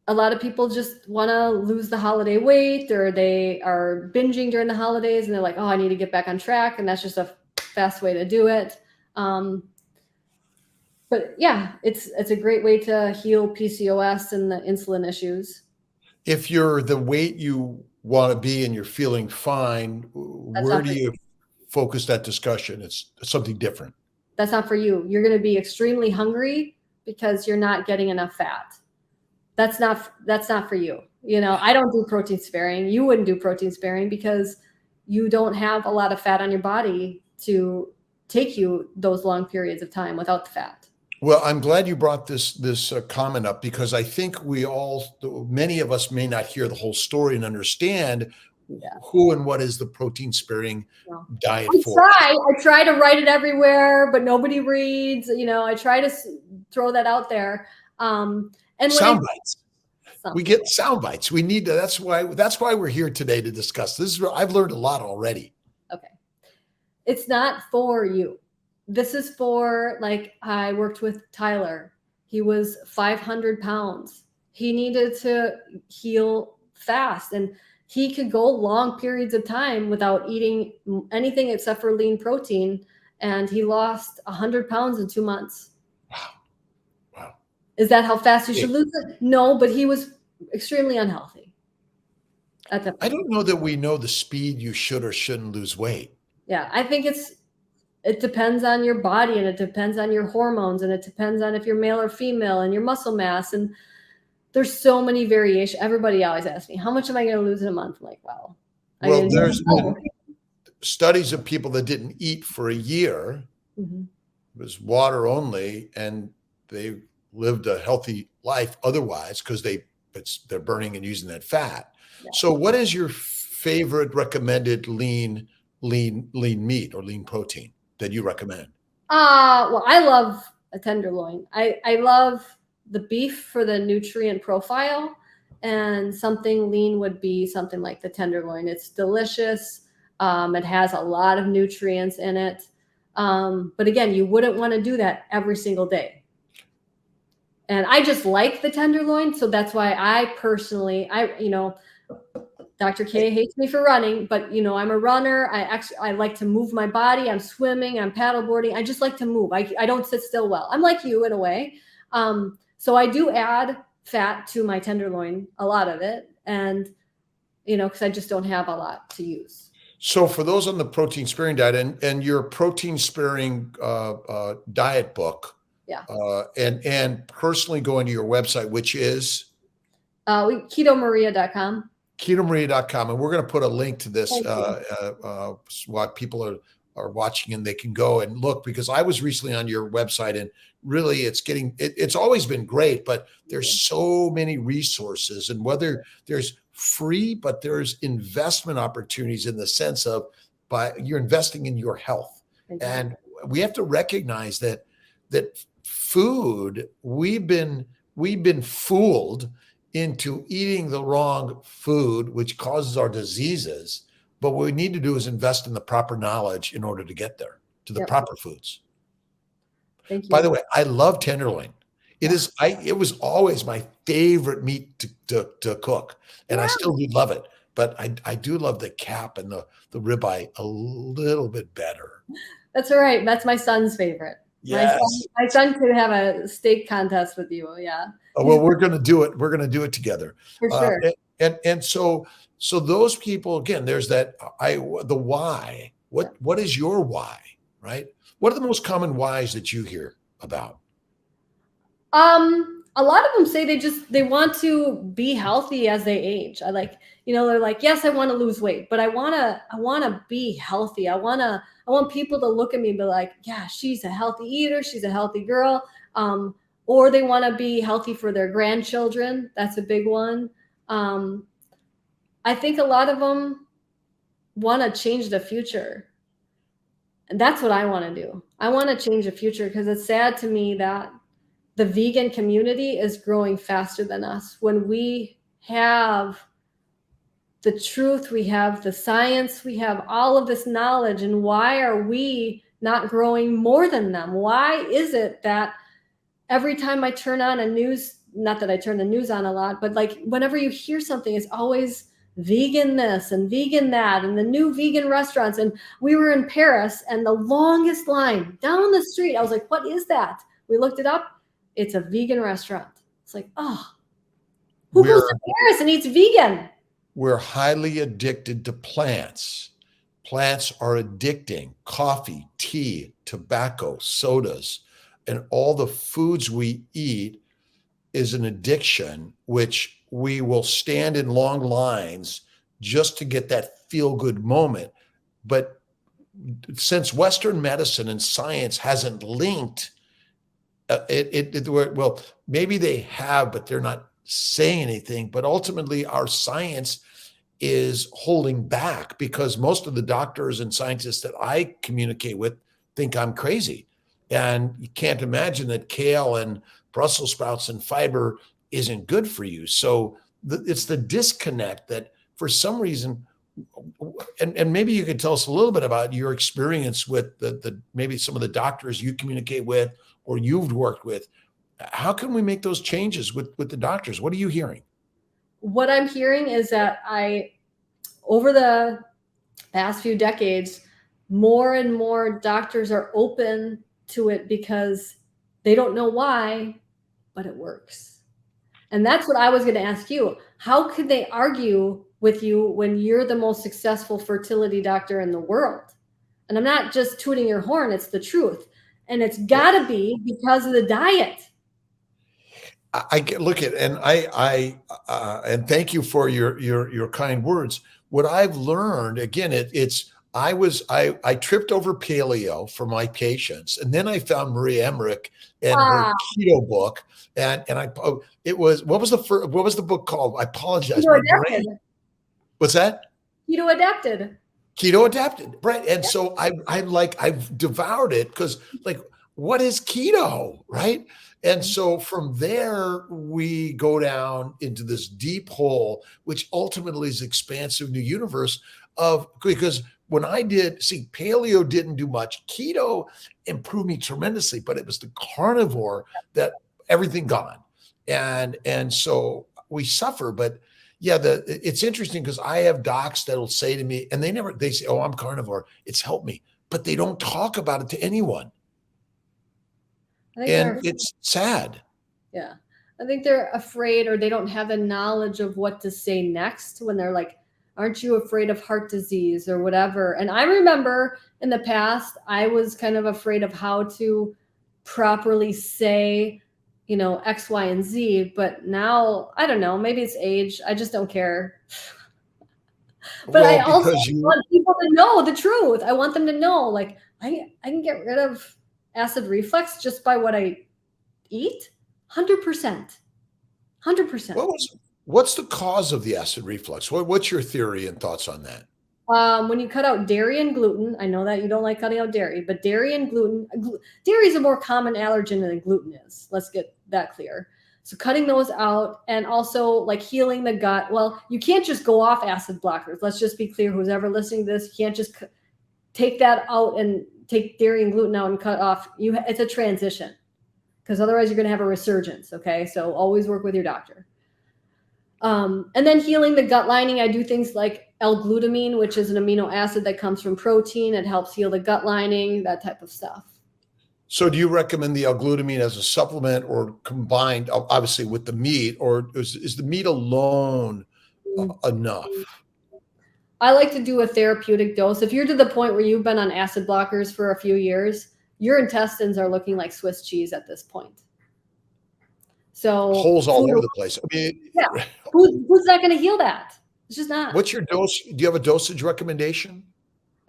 A lot of people just want to lose the holiday weight, or they are binging during the holidays and they're like, oh, I need to get back on track. And that's just a fast way to do it. But yeah, it's a great way to heal PCOS and the insulin issues. If you're the weight you want to be and you're feeling fine, That's where not do for you focus that discussion? It's something different. That's not for you. You're going to be extremely hungry because you're not getting enough fat. That's not for you. I don't do protein sparing. You wouldn't do protein sparing because you don't have a lot of fat on your body to take you those long periods of time without the fat. Well, I'm glad you brought this comment up, because I think many of us may not hear the whole story and understand who and what is the protein sparing diet for. I try to write it everywhere, but nobody reads. I try to throw that out there. And sound bites. We get sound bites. We need to. That's why we're here today to discuss this. I've learned a lot already. Okay, it's not for you. This is for, like, I worked with Tyler. He was 500 pounds. He needed to heal fast, and he could go long periods of time without eating anything except for lean protein. And he lost 100 pounds in 2 months. Wow. Is that how fast you should lose it? No, but he was extremely unhealthy at that point. I don't know that we know the speed you should or shouldn't lose weight. Yeah, I think it's It depends on your body, and it depends on your hormones, and it depends on if you're male or female and your muscle mass. And there's so many variations. Everybody always asks me, how much am I going to lose in a month? I'm like, well, Well, there's been studies of people that didn't eat for a year, mm-hmm. it was water only, and they lived a healthy life otherwise because they're burning and using that fat. Yeah. So what is your favorite recommended lean meat or lean protein that you recommend? Well, I love a tenderloin. I love the beef for the nutrient profile, and something lean would be something like the tenderloin. It's delicious. It has a lot of nutrients in it. But again, you wouldn't want to do that every single day. And I just like the tenderloin. So that's why I personally, Dr. K hates me for running, but I'm a runner. I like to move my body. I'm swimming, I'm paddleboarding. I just like to move. I don't sit still well. I'm like you in a way. So I do add fat to my tenderloin, a lot of it. And, because I just don't have a lot to use. So for those on the protein sparing diet and your protein sparing diet book, yeah, and personally going to your website, which is KetoMaria.com. KetoMaria.com, and we're going to put a link to this while people are watching, and they can go and look, because I was recently on your website, and really it's always been great, but there's so many resources, and whether there's free, but there's investment opportunities in the sense of you're investing in your health. And we have to recognize that food, we've been fooled into eating the wrong food, which causes our diseases. But what we need to do is invest in the proper knowledge in order to get there to the proper foods. Thank you. By the way, I love tenderloin. It was always my favorite meat to cook, and I still do love it. But I do love the cap and the ribeye a little bit better. That's all right. That's my son's favorite. Yes. My son could have a steak contest with you. Yeah. Well, we're going to do it. We're going to do it together. For sure. And so those people, again, there's the why. What is your why, right? What are the most common whys that you hear about? A lot of them say they want to be healthy as they age. They're like, yes, I want to lose weight, but I want to be healthy. I want people to look at me and be like, yeah, she's a healthy eater. She's a healthy girl. Or they want to be healthy for their grandchildren. That's a big one. I think a lot of them want to change the future. And that's what I want to do. I want to change the future, because it's sad to me that the vegan community is growing faster than us. When we have the truth, we have the science, we have all of this knowledge, and why are we not growing more than them? Why is it that every time I turn on a news, not that I turn the news on a lot, but like whenever you hear something, it's always vegan this and vegan that, and the new vegan restaurants. And we were in Paris, and the longest line down the street, I was like, what is that? We looked it up. It's a vegan restaurant. It's like, who goes to Paris and eats vegan? We're highly addicted to plants. Plants are addicting. Coffee, tea, tobacco, sodas, and all the foods we eat is an addiction, which we will stand in long lines just to get that feel-good moment. But since Western medicine and science hasn't linked well, maybe they have, but they're not saying anything. But ultimately, our science is holding back, because most of the doctors and scientists that I communicate with think I'm crazy. And you can't imagine that kale and Brussels sprouts and fiber isn't good for you. So it's the disconnect that for some reason, and maybe you could tell us a little bit about your experience with maybe some of the doctors you communicate with or you've worked with. How can we make those changes with the doctors? What are you hearing? What I'm hearing is that over the past few decades, more and more doctors are open to it because they don't know why, but it works. And that's what I was going to ask you. How could they argue with you when you're the most successful fertility doctor in the world? And I'm not just tooting your horn, it's the truth. And it's got to be because of the diet. I look at, and and thank you for your kind words. What I've learned, again, I tripped over paleo for my patients, and then I found Marie Emmerich and her Ah, keto book, and it was, what was the book called? I apologize, keto my adapted. brain. What's that? Keto adapted. Keto adapted, right? And so I've devoured it because, like, what is keto, right? And so from there we go down into this deep hole, which ultimately is expansive new universe of, because when I did, see, paleo didn't do much. Keto improved me tremendously, but it was the carnivore that everything gone, and so we suffer, but yeah, it's interesting because I have docs that'll say to me, and they say, "Oh, I'm carnivore. It's helped me," but they don't talk about it to anyone, I think and it's sad. yeah. I think they're afraid, or they don't have the knowledge of what to say next when they're like, aren't you afraid of heart disease or whatever? And I remember in the past, I was kind of afraid of how to properly say, X, Y, and Z. But now, I don't know, maybe it's age. I just don't care. But I Well, also because you, want people to know the truth. I want them to know, like, I can get rid of acid reflux just by what I eat. 100%. 100%. what's the cause of the acid reflux? What's your theory and thoughts on that? When you cut out dairy and gluten, I know that you don't like cutting out dairy, but dairy and gluten, dairy is a more common allergen than gluten is. Let's get that clear. So cutting those out, and also like healing the gut. Well, you can't just go off acid blockers. Let's just be clear. Who's ever listening to this, you can't just take that out and take dairy and gluten out and cut off. It's a transition, because otherwise you're going to have a resurgence. Okay. So always work with your doctor. And then healing the gut lining, I do things like L-glutamine, which is an amino acid that comes from protein. It helps heal the gut lining, that type of stuff. So, do you recommend the L-glutamine as a supplement or combined, obviously, with the meat, or is the meat alone enough? I like to do a therapeutic dose. If you're to the point where you've been on acid blockers for a few years, your intestines are looking like Swiss cheese at this point. So Holes all over the place. I mean, yeah, who's not going to heal that? It's just not. what's your dose? Do you have a dosage recommendation?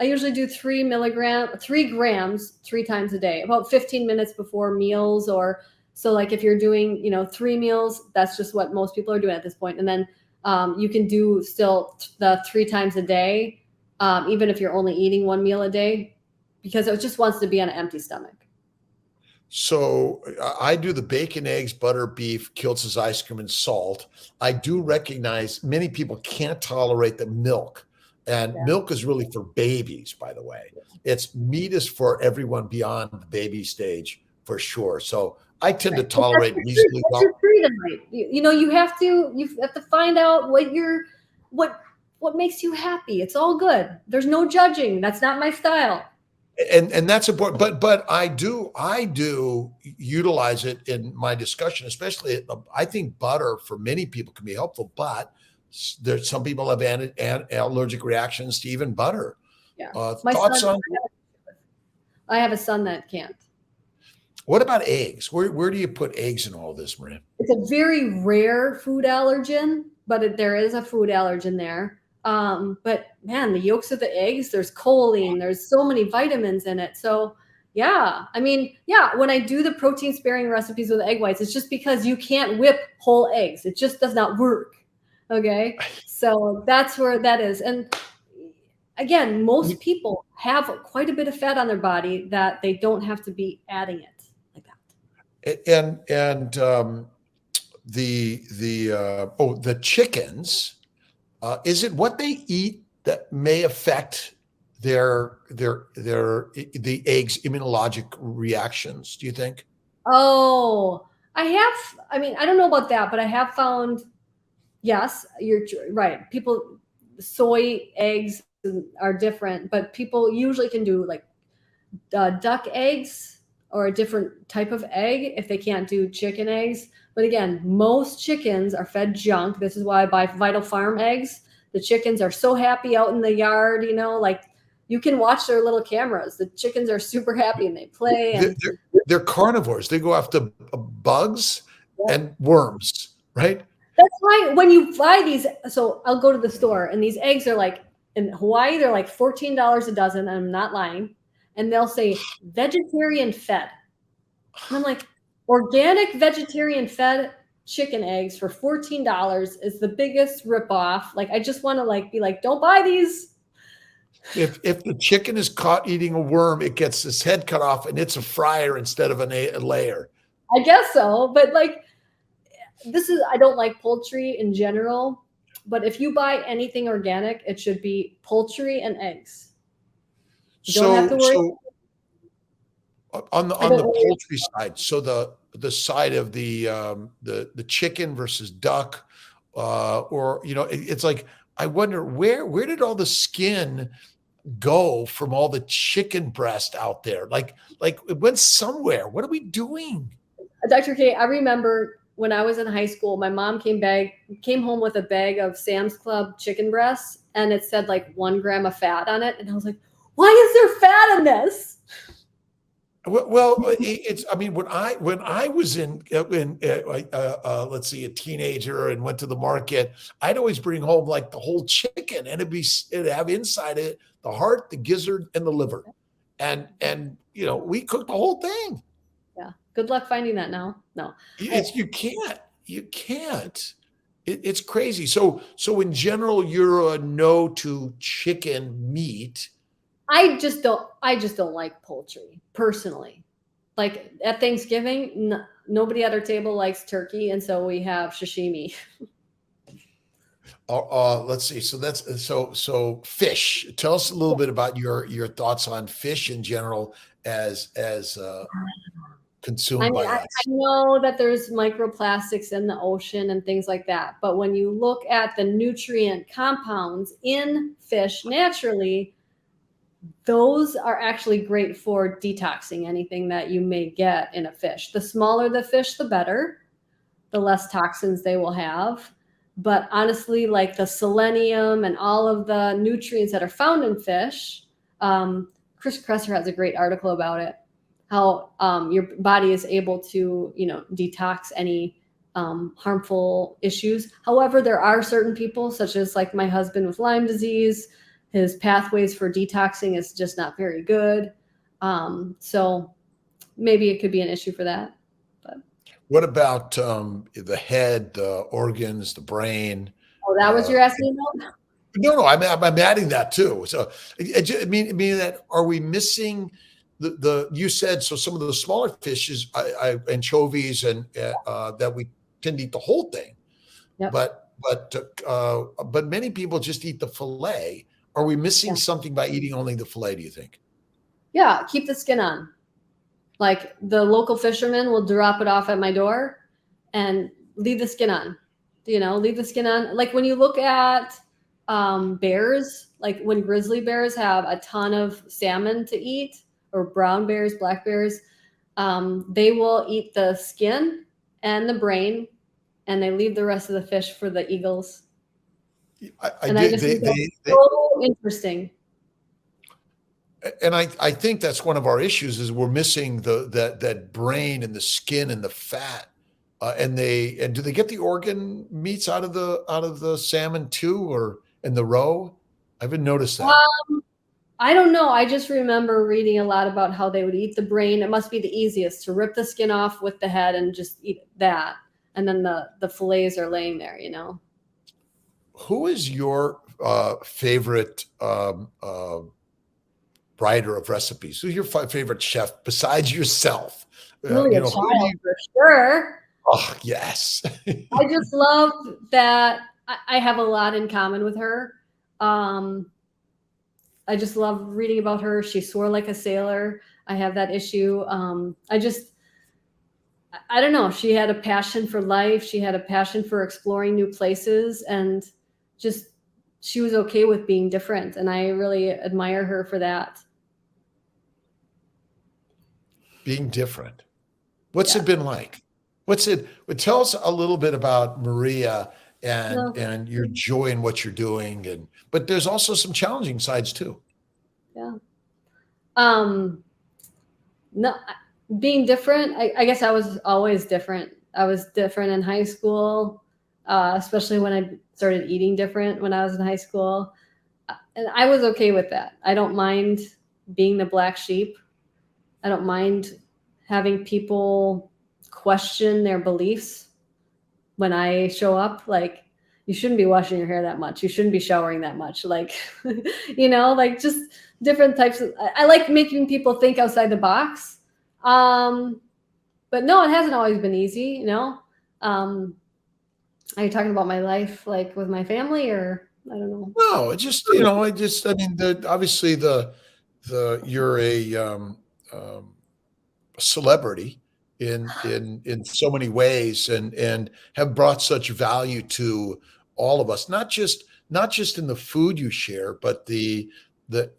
I usually do 3 grams 3 times a day, about 15 minutes before meals. Or so, like, if you're doing 3 meals, that's just what most people are doing at this point. And then you can do still the 3 times a day, even if you're only eating 1 meal a day, because it just wants to be on an empty stomach. So I do the bacon, eggs, butter, beef, Kiltz's ice cream, and salt. I do recognize many people can't tolerate the milk. And milk is really for babies, by the way. It's meat is for everyone beyond the baby stage, for sure. So I tend to tolerate reasonably well. You have to find out what makes you happy. It's all good. There's no judging. That's not my style. And that's important, but I do utilize it in my discussion, especially. I think butter for many people can be helpful, but there's some people have allergic reactions to even butter. Yeah, Thoughts on? I have a son that can't. What about eggs? Where do you put eggs in all this, Maria? It's a very rare food allergen, but there is a food allergen there. But man, the yolks of the eggs, there's choline, there's so many vitamins in it. So yeah, I mean, yeah, when I do the protein sparing recipes with egg whites, it's just because you can't whip whole eggs. It just does not work. Okay. So that's where that is. And again, most people have quite a bit of fat on their body that they don't have to be adding it like that. And the chickens, is it what they eat that may affect the eggs' immunologic reactions, do you think? Oh, I mean, I don't know about that, but I have found, yes, you're right. Soy eggs are different, but people usually can do like duck eggs or a different type of egg if they can't do chicken eggs. But again, most chickens are fed junk. This is why I buy Vital Farm eggs. The chickens are so happy out in the yard, like you can watch their little cameras. The chickens are super happy and they play. They're, And they're carnivores. They go after bugs and worms, right? that's why when you buy these, so I'll go to the store and these eggs are like, in Hawaii, they're like $14 a dozen. I'm not lying. And they'll say vegetarian fed. And I'm like, organic vegetarian fed chicken eggs for $14 is the biggest ripoff. Like, I just want to like be like, don't buy these. If the chicken is caught eating a worm, it gets its head cut off and it's a fryer instead of a layer. I guess so. But like, I don't like poultry in general. But if you buy anything organic, it should be poultry and eggs. You don't have to worry. So on the poultry side, so the side of the chicken versus duck, or it's like, I wonder where did all the skin go from all the chicken breast out there? Like it went somewhere. What are we doing? Dr. K, I remember when I was in high school, my mom came home with a bag of Sam's Club chicken breasts, and it said like 1 gram of fat on it, and I was like, why is there fat in this? Well, it's. I mean, when I was let's see, a teenager and went to the market, I'd always bring home like the whole chicken, and it'd have inside it the heart, the gizzard, and the liver, and we cooked the whole thing. Yeah. Good luck finding that now. No, you can't. It's crazy. So in general, you're a no to chicken meat. I just don't like poultry personally. Like at Thanksgiving, nobody at our table likes turkey, and so we have sashimi. Let's see. So fish. Tell us a little bit about your thoughts on fish in general as consumed by us. I know that there's microplastics in the ocean and things like that, but when you look at the nutrient compounds in fish naturally, those are actually great for detoxing anything that you may get in a fish. The smaller the fish, the better, the less toxins they will have. But honestly, like the selenium and all of the nutrients that are found in fish, Chris Kresser has a great article about it, how your body is able to, detox any harmful issues. However, there are certain people, such as like my husband with Lyme disease, his pathways for detoxing is just not very good. So maybe it could be an issue for that. But what about the head, the organs, the brain? Oh, that was your asking about? No, I'm adding that too. So I mean that, are we missing the you said, so some of the smaller fishes, anchovies, and that we tend to eat the whole thing. Yep. But many people just eat the fillet. Are we missing something by eating only the fillet, do you think? Yeah, keep the skin on. Like the local fisherman will drop it off at my door and leave the skin on. Leave the skin on. Like when you look at bears, like when grizzly bears have a ton of salmon to eat, or brown bears, black bears, they will eat the skin and the brain, and they leave the rest of the fish for the eagles. So interesting. And I think that's one of our issues, is we're missing that brain and the skin and the fat. And do they get the organ meats out of the salmon too, or in the roe? I haven't noticed that. I don't know. I just remember reading a lot about how they would eat the brain. It must be the easiest to rip the skin off with the head and just eat that. And then the fillets are laying there, Who is your favorite writer of recipes? Who's your favorite chef besides yourself? Julia Child, for sure. Oh, yes. I just love that I have a lot in common with her. I just love reading about her. She swore like a sailor. I have that issue. I don't know. She had a passion for life. She had a passion for exploring new places, and just she was okay with being different. And I really admire her for that. Being different. What's it been like? Tell us a little bit about Maria and your joy in what you're doing. But there's also some challenging sides too. Yeah. Um, no, being different. I guess I was always different. I was different in high school, especially when I started eating different when I was in high school. And I was okay with that. I don't mind being the black sheep. I don't mind having people question their beliefs when I show up. Like, you shouldn't be washing your hair that much. You shouldn't be showering that much. Like, like just different types of. I like making people think outside the box. But no, it hasn't always been easy. Are you talking about my life, like with my family, or I don't know? No, it just, I mean, obviously you're um, celebrity in so many ways, and have brought such value to all of us, not just in the food you share, but the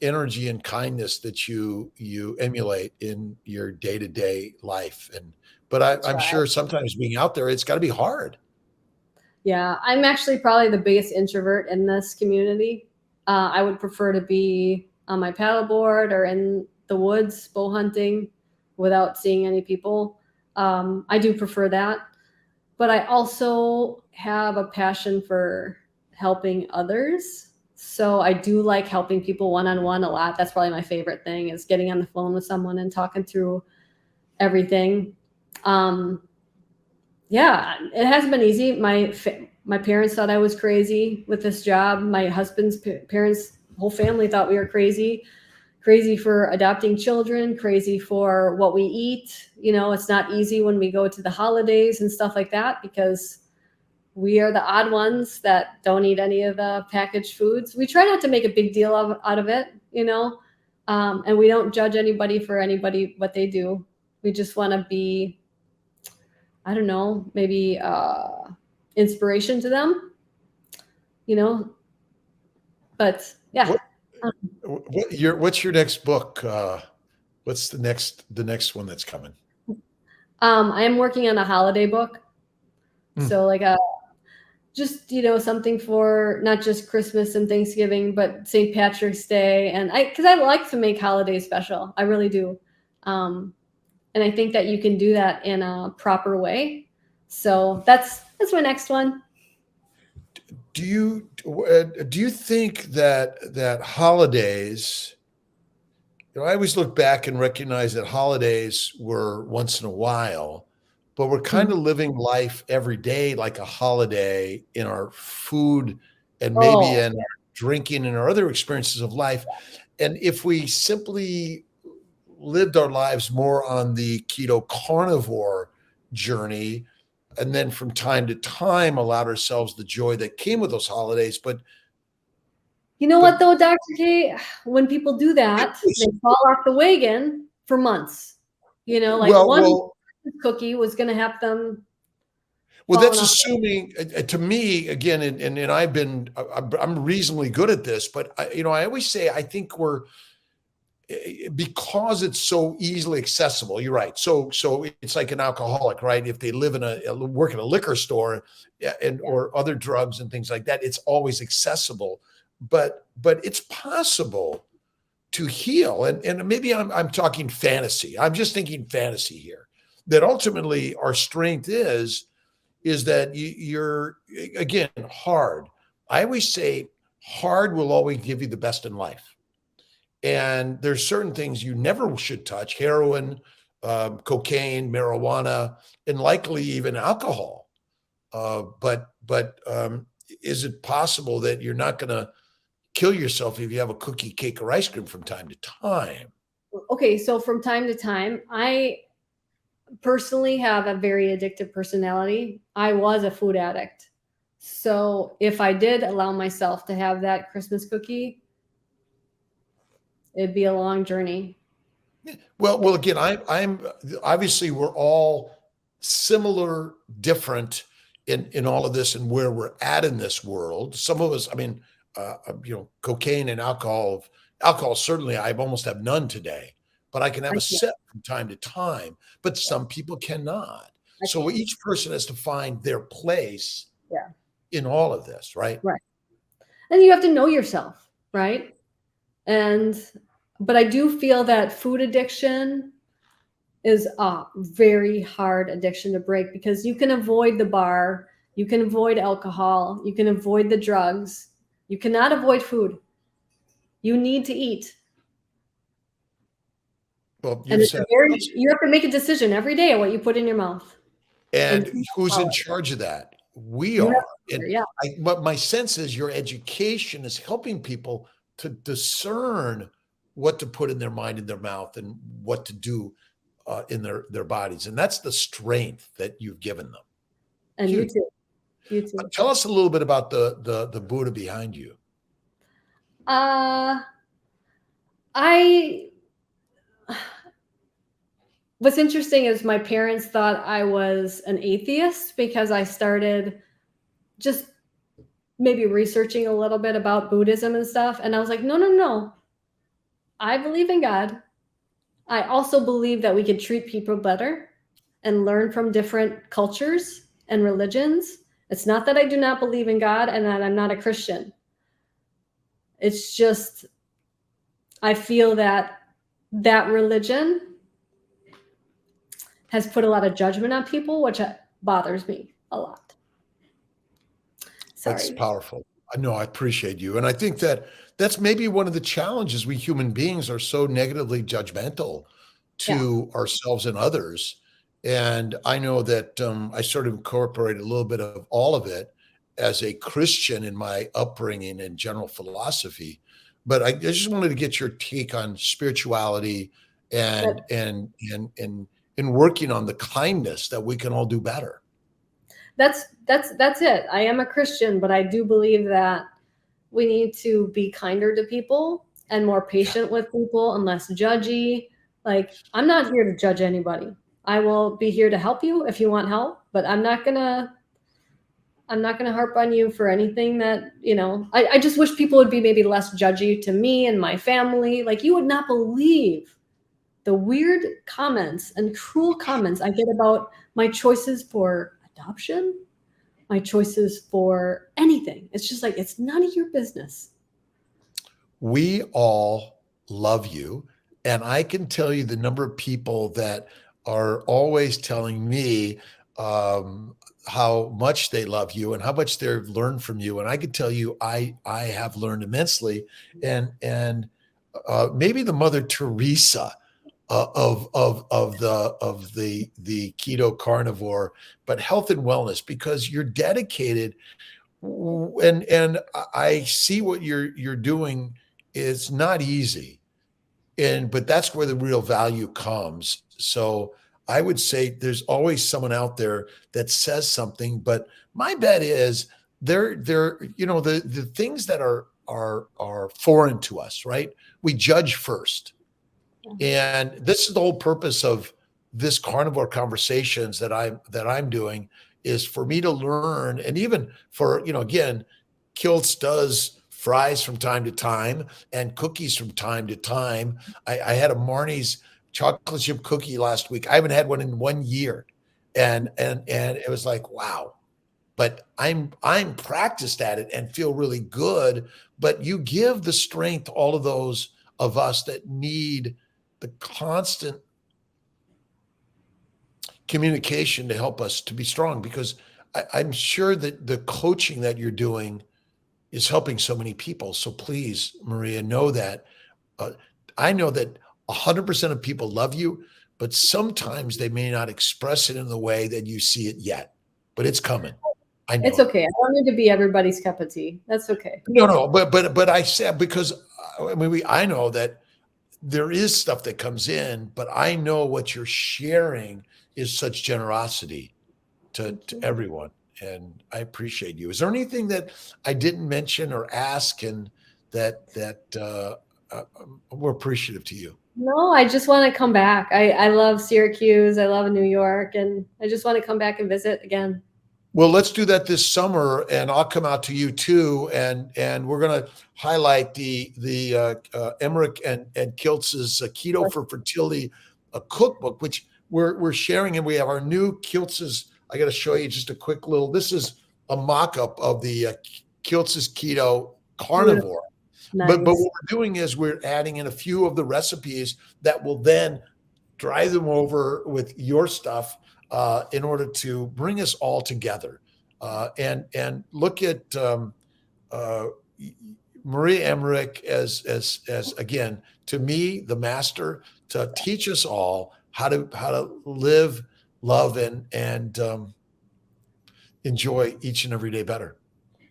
energy and kindness that you emulate in your day-to-day life. But I I'm try. sure sometimes being out there, it's got to be hard. Yeah, I'm actually probably the biggest introvert in this community. I would prefer to be on my paddleboard or in the woods bow hunting without seeing any people. I do prefer that, but I also have a passion for helping others. So I do like helping people one on one a lot. That's probably my favorite thing, is getting on the phone with someone and talking through everything. Um, yeah, it hasn't been easy. My parents thought I was crazy with this job. My husband's parents, whole family thought we were crazy for adopting children, crazy for what we eat. It's not easy when we go to the holidays and stuff like that, because we are the odd ones that don't eat any of the packaged foods. We try not to make a big deal out of it. And we don't judge anybody for what they do. We just want to be, I don't know, maybe inspiration to them, you know. But yeah, What, what's your next book? What's the next one that's coming? I am working on a holiday book, Hmm. so like just something for not just Christmas and Thanksgiving, but St. Patrick's Day, and because I like to make holidays special, I really do, and I think that you can do that in a proper way. So that's my next one. Do you think that holidays? I always look back and recognize that holidays were once in a while, but we're kind Mhm. of living life every day like a holiday in our food and maybe Oh, in our drinking and our other experiences of life. And if we simply lived our lives more on the keto carnivore journey, and then from time to time allowed ourselves the joy that came with those holidays, you know but what though, Dr. K? When people do that, they fall off the wagon for months. Like well, one well, cookie was going to have them well, falling that's off. assuming, to me again, and I'm reasonably good at this, but I always say I think because it's so easily accessible. You're right. So it's like an alcoholic, right? If they live in work in a liquor store, and Yeah, or other drugs and things like that, it's always accessible. But it's possible to heal, and maybe I'm talking fantasy. I'm just thinking fantasy here. That ultimately our strength is that you're, again, hard. I always say hard will always give you the best in life. And there's certain things you never should touch: heroin, cocaine, marijuana, and likely even alcohol. But is it possible that you're not going to kill yourself if you have a cookie, cake, or ice cream from time to time? okay, so from time to time, I personally have a very addictive personality. I was a food addict. So if I did allow myself to have that Christmas cookie, it'd be a long journey. Well, again, I'm obviously we're all similar, different in all of this and where we're at in this world. Some of us, I mean, cocaine and alcohol. Alcohol, certainly, I almost have none today, but I can I have a can't. sip from time to time. But Yeah, some people cannot. I So can't. each person has to find their place Yeah, in all of this, right? right. And you have to know yourself, right? And But I do feel that food addiction is a very hard addiction to break because you can avoid the bar, you can avoid alcohol, you can avoid the drugs. You cannot avoid food. You need to eat. Well, And you've it's a said, very, you have to make a decision every day of what you put in your mouth. And and who's in charge of that? We you have are. to, And yeah. but my sense is your education is helping people to discern what to put in their mind and their mouth and what to do in their bodies. And that's the strength that you've given them. And you Huge. too. You too. Tell us a little bit about the Buddha behind you. Uh, I, what's interesting is my parents thought I was an atheist because I started just maybe researching a little bit about Buddhism and stuff. And I was like, no, no, no. I believe in God. I also believe that we could treat people better and learn from different cultures and religions. It's not that I do not believe in God and that I'm not a Christian. It's just, I feel that that religion has put a lot of judgment on people, which bothers me a lot. That's Sorry. powerful. I know, I appreciate you. And I think that that's maybe one of the challenges. We human beings are so negatively judgmental Yeah. to ourselves and others. And I know that I sort of incorporated a little bit of all of it as a Christian in my upbringing and general philosophy. But I just wanted to get your take on spirituality and But and working on the kindness that we can all do better. that's it. I am a Christian, but I do believe that we need to be kinder to people and more Yeah. patient with people and less judgy. Like, I'm not here to judge anybody. I will be here to help you if you want help, but I'm not gonna harp on you for anything that, I just wish people would be maybe less judgy to me and my family. Like, you would not believe the weird comments and cruel comments I get about my choices for adoption, my choices for anything. It's just like, it's none of your business. We all love you. And I can tell you the number of people that are always telling me how much they love you and how much they've learned from you. And I can tell you, I have learned immensely. And maybe the Mother Teresa of the keto carnivore, but health and wellness, because you're dedicated and I see what you're doing is not easy, but that's where the real value comes. So I would say there's always someone out there that says something, but my bet is they're the things that are foreign to us, right? We judge first, and this is the whole purpose of this carnivore conversations that I'm doing is for me to learn. And even for, again, Kiltz does fries from time to time and cookies from time to time. I had a Marnie's chocolate chip cookie last week. I haven't had one in 1 year. And it was like, wow. But I'm practiced at it and feel really good. But you give the strength to all of those of us that need the constant communication to help us to be strong, because I'm sure that the coaching that you're doing is helping so many people. So please, Maria, know that I know that 100% of people love you, but sometimes they may not express it in the way that you see it yet, but it's coming. I know It's it. okay. I don't need to be everybody's cup of tea. That's okay. No, but I said, because I know that there is stuff that comes in, but I know what you're sharing is such generosity to everyone. And I appreciate you. Is there anything that I didn't mention or ask and that we're appreciative to you? No, I just want to come back. I love Syracuse. I love New York. And I just want to come back and visit again. Well, let's do that this summer, and I'll come out to you too, and we're going to highlight the Emmerich and Kiltz's Keto for Fertility cookbook, which we're sharing, and we have our new Kiltz's. I got to show you just a quick little. This is a mock-up of the Kiltz's Keto Carnivore, But what Nice. we're doing is we're adding in a few of the recipes that will then drive them over with your stuff in order to bring us all together. And look at uh, Maria Emmerich as again, to me, the master to teach us all how to live, love, and enjoy each and every day better.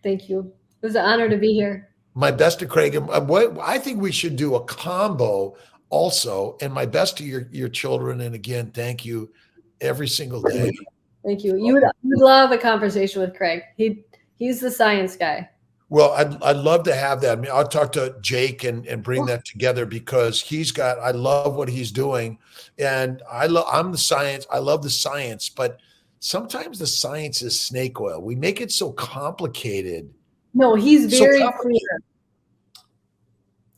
Thank you. It was an honor to be here. My best to Craig. And what I think we should do a combo also. And my best to your children. And again, thank you every single day. Thank you. You would love a conversation with Craig. He's the science guy. Well, I'd love to have that. I mean, I'll talk to Jake and bring that together because I love what he's doing. And I'm the science. I love the science, but sometimes the science is snake oil. We make it so complicated. No, he's very clear.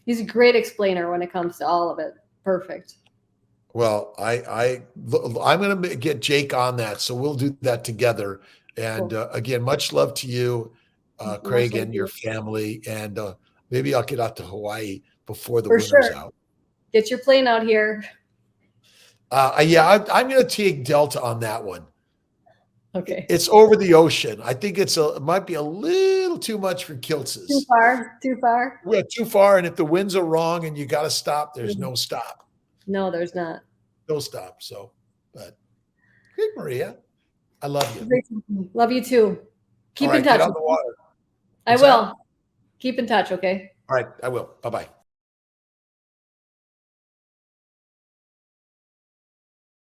He's a great explainer when it comes to all of it. Perfect. Well, I'm going to get Jake on that. So we'll do that together. And again, much love to you, Craig, and your family. And maybe I'll get out to Hawaii before the winter's out. Get your plane out here. Yeah, I'm going to take Delta on that one. Okay. It's over the ocean. I think it might be a little too much for kiltses. Too far. Yeah, too far. And if the winds are wrong and you got to stop, there's no stop. No, there's not. No stop. So, but great, Maria. I love you. Love you too. Keep in touch. Get on the water. I will. Keep in touch, okay? All right, I will. Bye-bye.